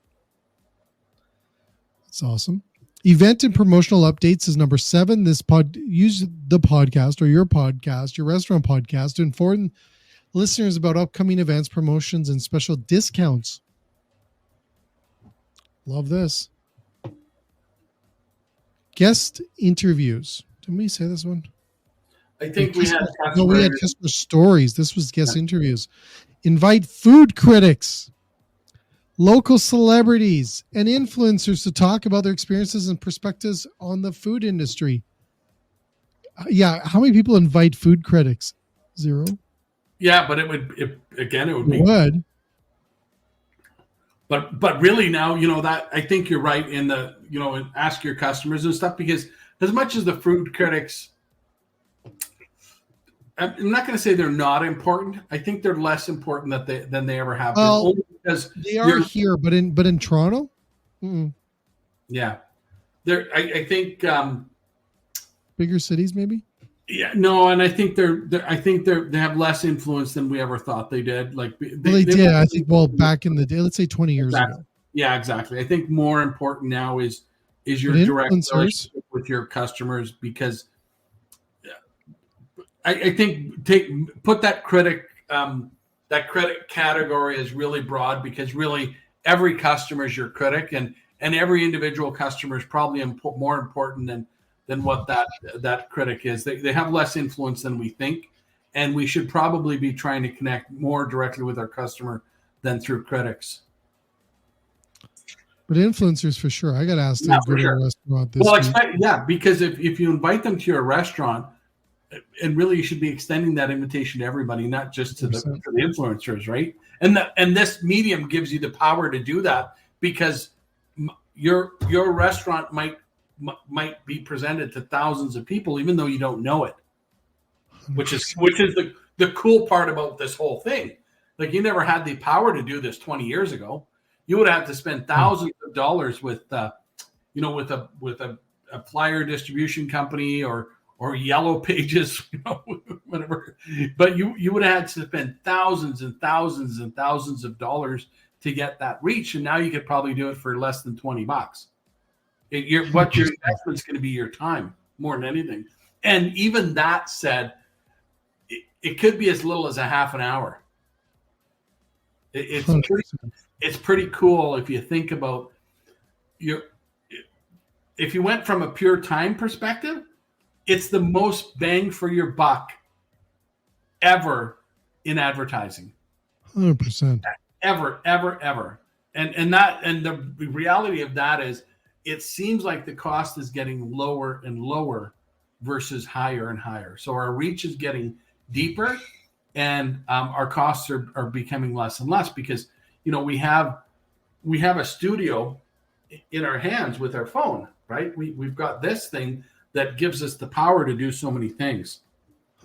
That's awesome. Event and promotional updates is number 7. Use the podcast or your restaurant podcast to inform listeners about upcoming events, promotions, and special discounts. Love this. Guest interviews. Didn't we say this one? I think we had customer stories. This was guest interviews. Invite food critics, local celebrities, and influencers to talk about their experiences and perspectives on the food industry. Yeah, how many people invite food critics? 0. Yeah, but it would be. Would. But really now, that I think you're right in the, ask your customers and stuff, because as much as the food critics, I'm not going to say they're not important. I think they're less important than they ever have been. Well, only because they are here, but in Toronto? Mm-mm. Yeah. I think bigger cities maybe? Yeah, no, and I think they have less influence than we ever thought they did. Like they did. I think back in the day, let's say 20 years ago. Yeah, exactly. I think more important now is your direct relationship with your customers, because I think put that critic category as really broad, because really every customer is your critic, and every individual customer is probably more important than what that critic is. They have less influence than we think, and we should probably be trying to connect more directly with our customer than through critics. But influencers for sure. I got asked to go to a restaurant this week. Because if you invite them to your restaurant, and really you should be extending that invitation to everybody, not just to the influencers, right? And this medium gives you the power to do that, because your restaurant might be presented to thousands of people, even though you don't know it, which is the cool part about this whole thing. Like, you never had the power to do this 20 years ago. You would have to spend thousands of dollars with a flyer distribution company or Yellow Pages, whatever. But you would have had to spend thousands and thousands and thousands of dollars to get that reach, and now you could probably do it for less than $20. What your investment is going to be your time more than anything. And even that said, it could be as little as a half an hour. It's pretty cool if you think about if you went from a pure time perspective, it's the most bang for your buck ever in advertising. 100%. Ever. And the reality of that is, it seems like the cost is getting lower and lower versus higher and higher. So our reach is getting deeper, and our costs are becoming less and less, because we have a studio in our hands with our phone, right? We've got this thing that gives us the power to do so many things.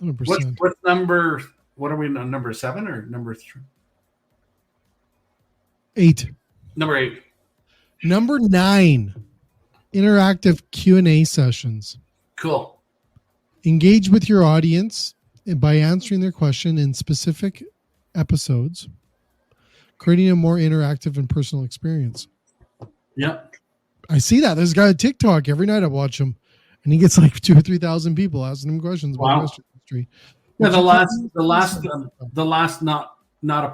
100%. What are we on, number 7 or number 3? 8. Number 8. Number 9. Interactive Q&A sessions. Cool. Engage with your audience by answering their question in specific episodes, creating a more interactive and personal experience. Yep. I see that. There's a guy on TikTok. Every night I watch him, and he gets like 2,000 or 3,000 people asking him questions about the restaurant industry. Yeah, the last not a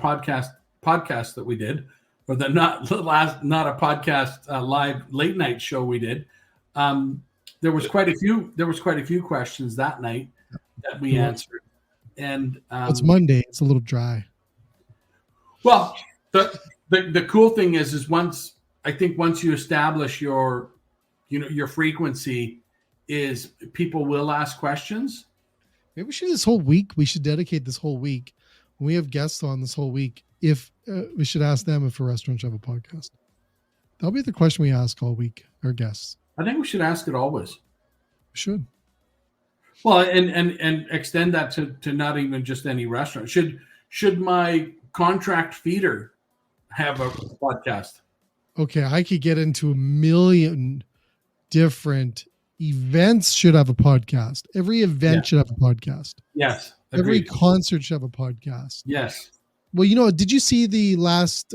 podcast that we did, or not a podcast live late night show we did. there was quite a few questions that night that we answered. And it's Monday. It's a little dry. Well, the cool thing is once you establish your frequency, is people will ask questions. Maybe we should dedicate this whole week when we have guests on this whole week. If we should ask them if a restaurant should have a podcast. That'll be the question we ask all week, our guests. I think we should ask it always. We should. Well, and extend that to not even just any restaurant. Should my contract feeder have a podcast? Okay, I could get into a million different events. Should have a podcast. Every event should have a podcast. Yes. Every Agreed. concert should have a podcast. Yes. Well, did you see the last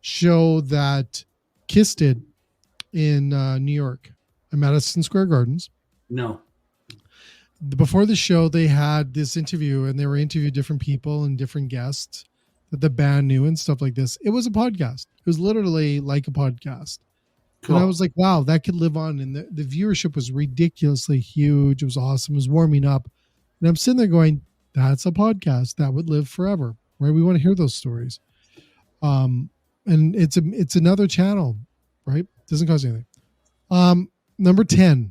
show that Kiss did in New York at Madison Square Gardens? No. Before the show, they had this interview, and they were interviewing different people and different guests that the band knew and stuff like this. It was a podcast. It was literally like a podcast. Cool. And I was like, wow, that could live on. And the viewership was ridiculously huge. It was awesome. It was warming up. And I'm sitting there going, that's a podcast that would live forever, right? We want to hear those stories. And it's another channel, right? Doesn't cost anything. Number 10,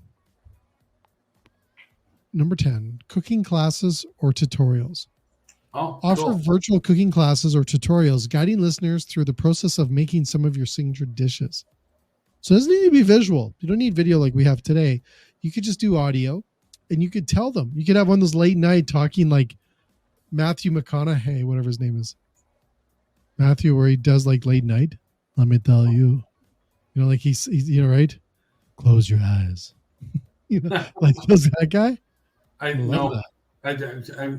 cooking classes or tutorials. Oh, Offer cool. virtual cooking classes or tutorials, guiding listeners through the process of making some of your signature dishes. So it doesn't need to be visual. You don't need video like we have today. You could just do audio, and you could tell them. You could have one of those late night talking like Matthew McConaughey, whatever his name is. Matthew, where he does like late night. Let me tell you. Like he's right? Close your eyes. Like does that guy? I know. I haven't. Go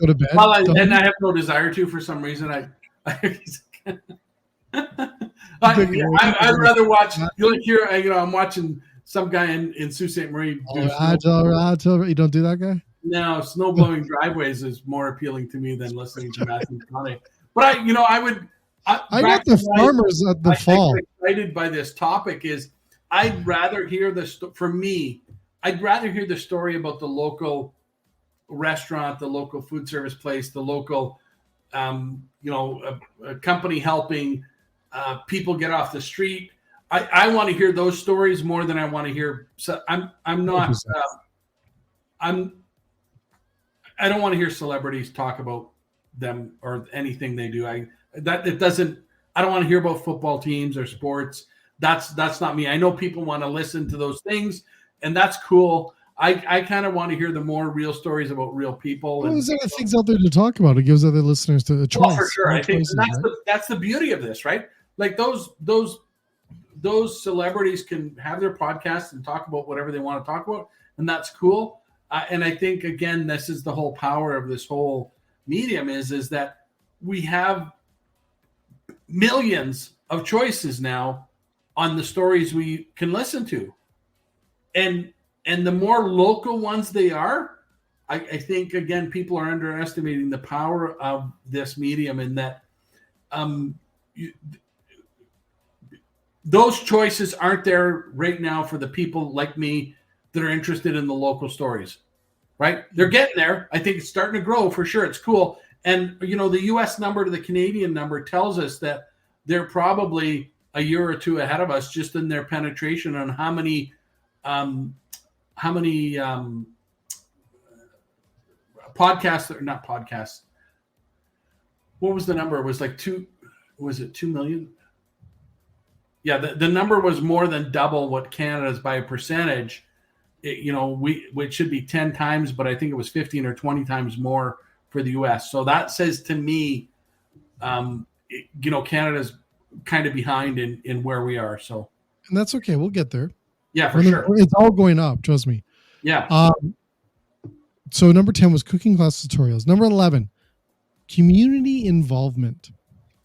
to bed. Well, and I have no desire to for some reason. I'd rather watch. You'll hear. I'm watching some guy in Sault Ste. Marie. All right. You don't do that guy. No, snow blowing driveways is more appealing to me than listening to Matthew McConaughey. But I would. I got the farmers at the fall. I'm excited by this topic. I'd rather hear I'd rather hear the story about the local restaurant, the local food service place, the local, a company helping people get off the street. I want to hear those stories more than I want to hear. So I don't want to hear celebrities talk about them or anything they do. I don't want to hear about football teams or sports. That's not me. I know people want to listen to those things, and that's cool. I kind of want to hear the more real stories about real people. Well, there's other things out there to talk about. It gives other listeners a choice. Well, for sure. I think that's the beauty of this, right? Like those celebrities can have their podcasts and talk about whatever they want to talk about, and that's cool. And I think, again, this is the whole power of this whole medium is that we have millions of choices now on the stories we can listen to. And the more local ones they are, I think, again, people are underestimating the power of this medium in that those choices aren't there right now for the people like me that are interested in the local stories, right? They're getting there. I think it's starting to grow for sure. It's cool. And, the U.S. number to the Canadian number tells us that they're probably a year or two ahead of us just in their penetration on how many podcasts or not podcasts. What was the number? It was like 2 million? Yeah, the number was more than double what Canada's by a percentage. It should be 10 times, but I think it was 15 or 20 times more for the U.S. So that says to me, Canada's kind of behind in where we are. So, and that's okay. We'll get there. Yeah, for sure. It's all going up. Trust me. Yeah. So number 10 was cooking class tutorials. Number 11, community involvement.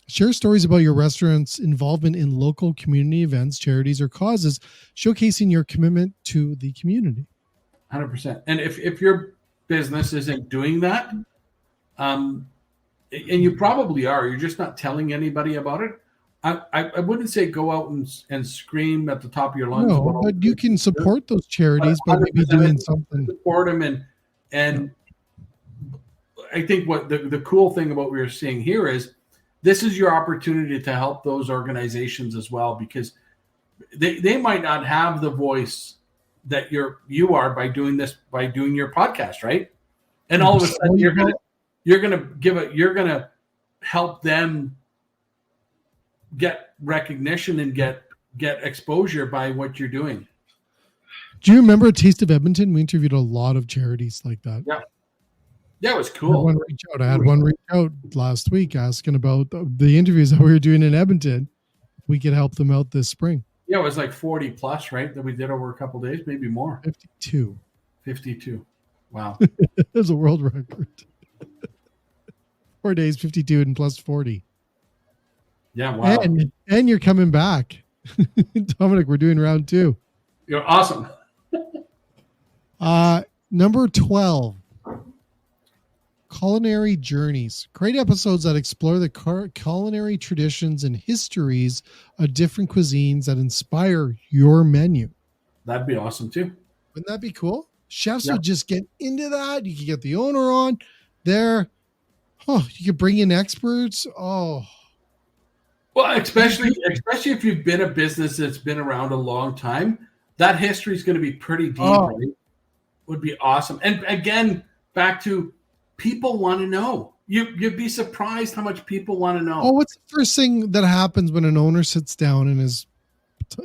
Share stories about your restaurant's involvement in local community events, charities, or causes, showcasing your commitment to the community. 100%. And if your business isn't doing that, and you probably are, you're just not telling anybody about it. I wouldn't say go out and scream at the top of your lungs. No, but you can support those charities by maybe doing something. Support them, and I think what the cool thing about what we're seeing here is this is your opportunity to help those organizations as well, because they might not have the voice that you are by doing your podcast, right? And all of a sudden you're gonna help them get recognition and get exposure by what you're doing. Do you remember Taste of Edmonton? We interviewed a lot of charities like that. Yeah, it was cool. I had one reach out last week asking about the interviews that we were doing in Edmonton. We could help them out this spring. Yeah, it was like 40 plus, right? That we did over a couple of days, maybe more. 52. Wow. It was a world record. 4 days, 52 and plus 40. Yeah, wow. And you're coming back. Domenic, we're doing round 2. You're awesome. Number 12. Culinary journeys. Great episodes that explore the culinary traditions and histories of different cuisines that inspire your menu. That'd be awesome too. Wouldn't that be cool? Chefs would just get into that. You could get the owner on there. Oh, you could bring in experts. Oh. Well, especially if you've been a business that's been around a long time, that history is going to be pretty deep. Right? Would be awesome. And again, back to people want to know. You'd be surprised how much people want to know. Oh, what's the first thing that happens when an owner sits down and is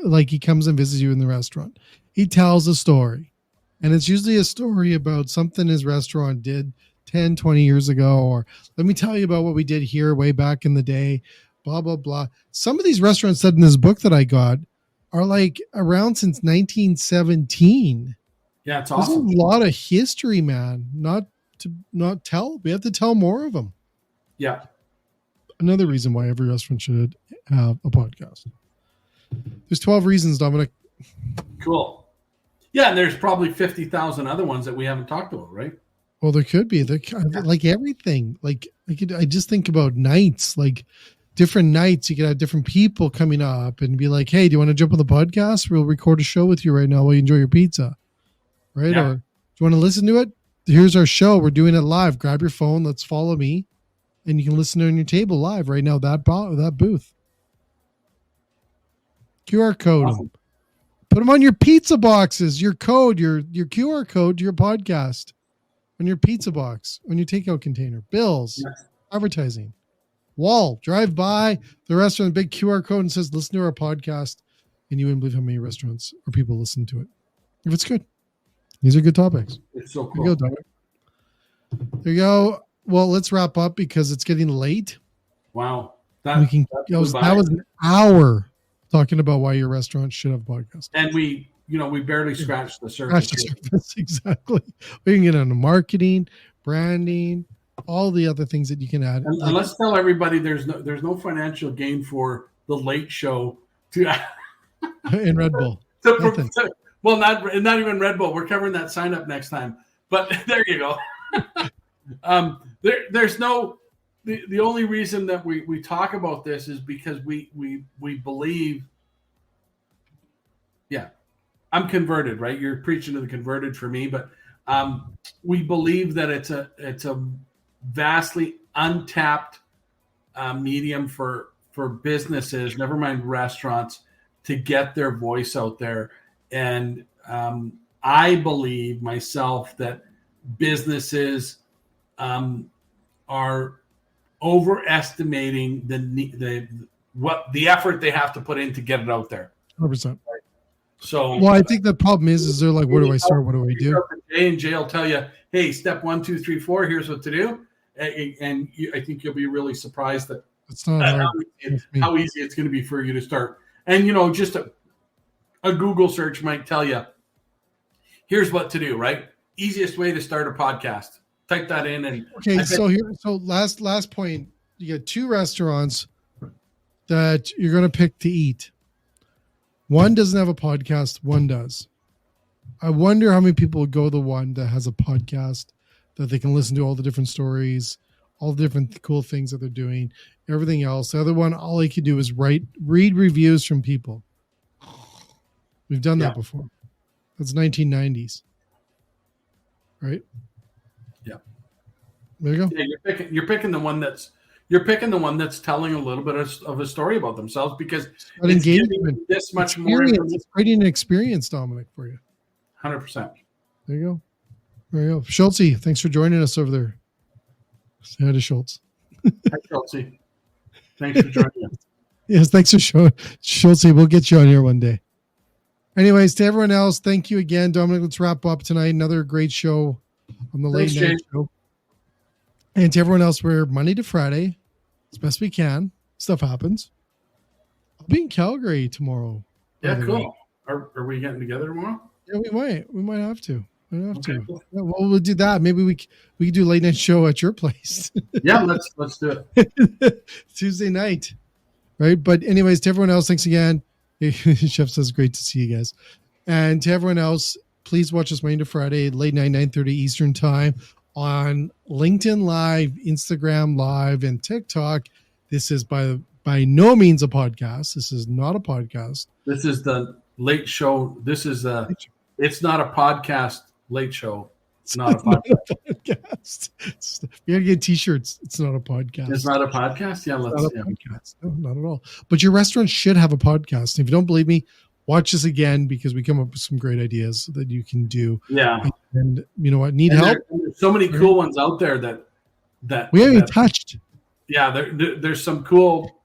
like, he comes and visits you in the restaurant? He tells a story, and it's usually a story about something his restaurant did 10, 20 years ago, or let me tell you about what we did here way back in the day, blah, blah, blah. Some of these restaurants said in this book that I got are like around since 1917. Yeah, it's awesome. There's a lot of history, man. We have to tell more of them. Yeah. Another reason why every restaurant should have a podcast. There's 12 reasons, Domenic. Cool. Yeah, and there's probably 50,000 other ones that we haven't talked about, right? Well, there could be. Like everything. Like I just think about nights, like different nights. You could have different people coming up and be like, "Hey, do you want to jump on the podcast? We'll record a show with you right now while you enjoy your pizza." Right? Yeah. Or do you want to listen to it? Here's our show. We're doing it live. Grab your phone. Let's follow me. And you can listen to it on your table live right now, that booth. QR code. Awesome. Put them on your pizza boxes, your code, your QR code to your podcast, on your pizza box, on your takeout container, bills, advertising, wall, drive by the restaurant, big QR code and says, listen to our podcast. And you wouldn't believe how many restaurants or people listen to it. If it's good. These are good topics. It's so There cool. you go, Dominic. There you go. Well, let's wrap up because it's getting late. Wow. That was an hour talking about why your restaurant should have a podcast. And we barely scratched the surface. Exactly. We can get into marketing, branding, all the other things that you can add. And let's tell everybody there's no financial gain for the late show in Red Bull. Well, not even Red Bull. We're covering that sign up next time. But there you go. There's no. The only reason that we talk about this is because we believe. Yeah, I'm converted, right? You're preaching to the converted for me, but we believe that it's a vastly untapped medium for businesses, never mind restaurants, to get their voice out there. And I believe myself that businesses are overestimating the effort they have to put in to get it out there. 100%. So, well, I think the problem is they're like, where do I start? What do I do? Jay will tell you, hey, step 1, 2, 3, 4. Here's what to do, and I think you'll be really surprised that it's not how easy it's going to be for you to start. And just a Google search might tell you, here's what to do. Right, easiest way to start a podcast. Type that in and okay. So last point, you got 2 restaurants that you're going to pick to eat. One doesn't have a podcast, one does. I wonder how many people would go the one that has a podcast that they can listen to all the different stories, all the different cool things that they're doing, everything else. The other one, all I could do is read reviews from people. We've done that before. That's 1990s, right? Yeah. There you go. Yeah, you're picking the one that's telling a little bit of a story about themselves, because it's giving this much more information. It's creating an experience, Dominic, for you. 100%. There you go. There you go. Schultze, thanks for joining us over there. Say hi to Schultz. Hi, Schultze. Thanks for joining us. Yes, thanks for showing. Schultze, we'll get you on here one day. Anyways, to everyone else, thank you again. Dominic, let's wrap up tonight. Another great show on the Late Night Show. And to everyone else, we're Monday to Friday, as best we can. Stuff happens. I'll be in Calgary tomorrow. Yeah, cool. Are we getting together tomorrow? Yeah, we might. We might have to. Okay, cool. Yeah, well, we'll do that. Maybe we could do a late night show at your place. Yeah, let's do it. Tuesday night. Right? But anyways, to everyone else, thanks again. Chef says great to see you guys. And to everyone else, please watch us Monday to Friday, late night, 9:30 Eastern time on LinkedIn Live, Instagram Live, and TikTok. This is by no means a podcast. This is not a podcast. This is the late show. It's not a podcast late show. It's not a podcast. You gotta get t-shirts. It's not a podcast. It's not a podcast? Yeah, podcast. No, not at all. But your restaurant should have a podcast. If you don't believe me, watch this again, because we come up with some great ideas that you can do. Yeah. And you know what? Need help? There's so many cool ones out there that we haven't touched. Yeah, there's some cool.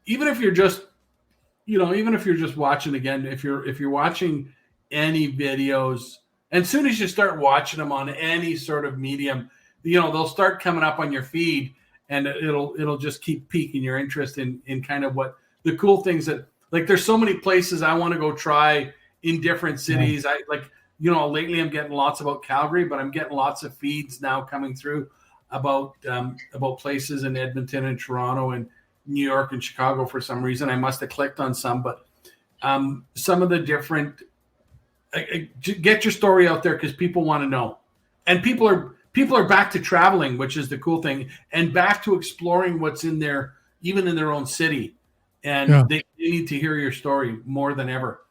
Even if you're just watching again, if you're watching any videos, and as soon as you start watching them on any sort of medium, they'll start coming up on your feed, and it'll just keep piquing your interest in kind of what the cool things that, like, there's so many places I want to go try in different cities. Yeah. Lately I'm getting lots about Calgary, but I'm getting lots of feeds now coming through about places in Edmonton and Toronto and New York and Chicago. For some reason, I must have clicked on some, but some of the different. Get your story out there, because people want to know, and people are back to traveling, which is the cool thing, and back to exploring what's in there, even in their own city, and they need to hear your story more than ever.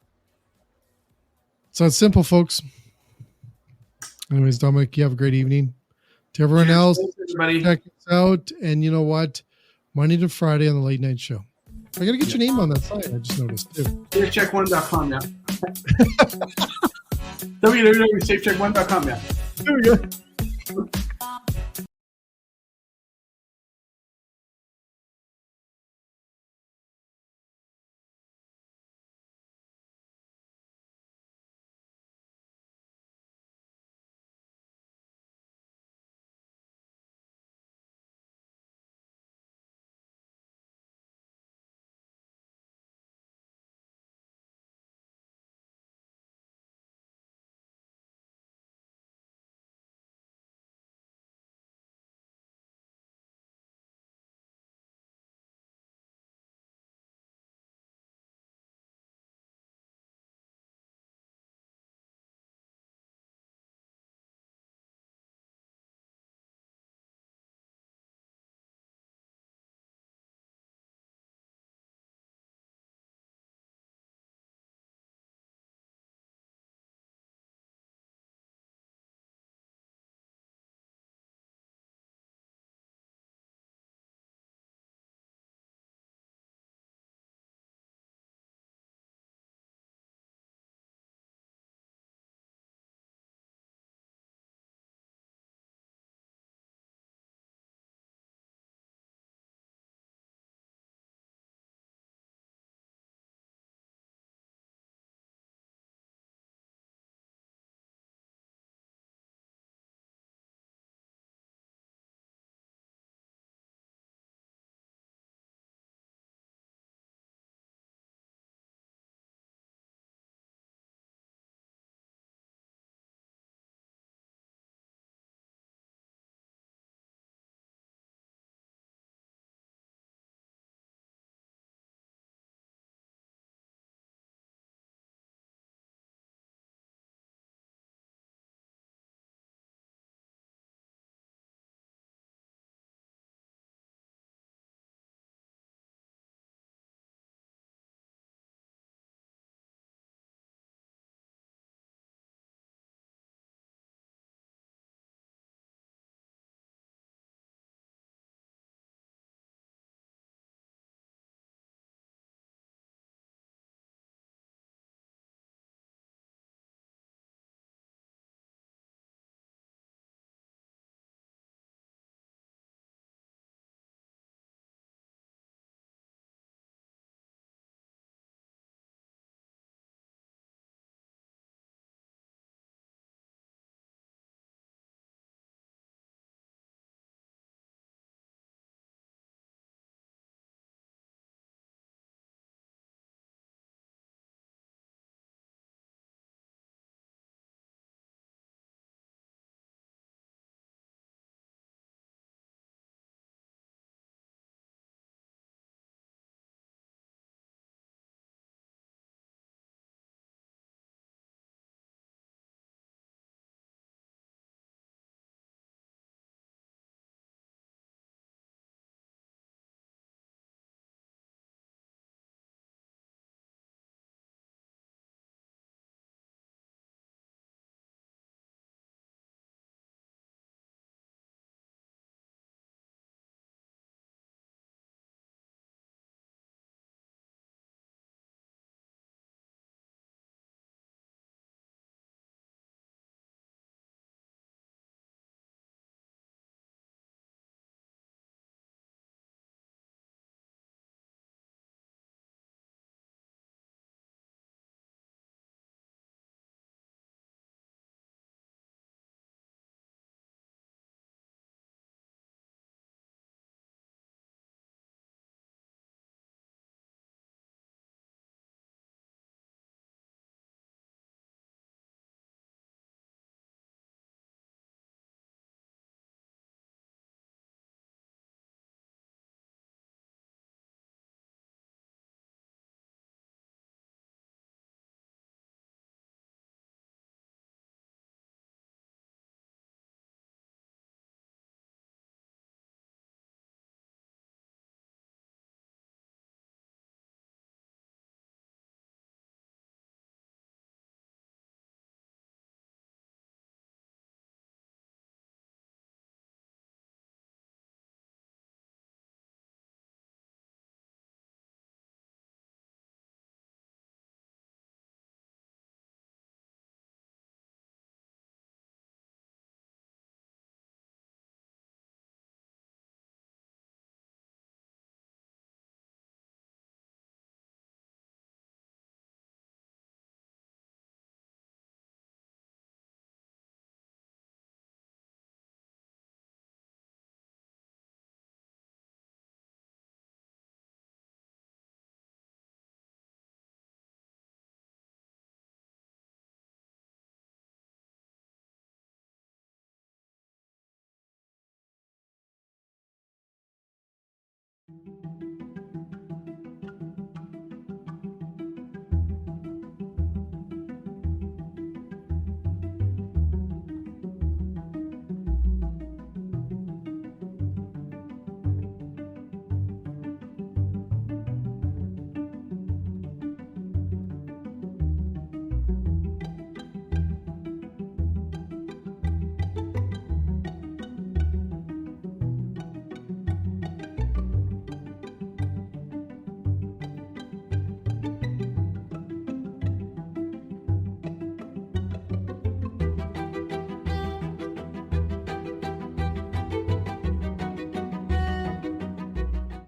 So it's simple, folks. Anyways, Dominic, you have a great evening. To everyone else, check us out, and you know what? Monday to Friday on the Late Night Show. I got to get your name on that site. I just noticed too. SafeCheck1.com, yeah. www.safecheck1.com, yeah. There we go.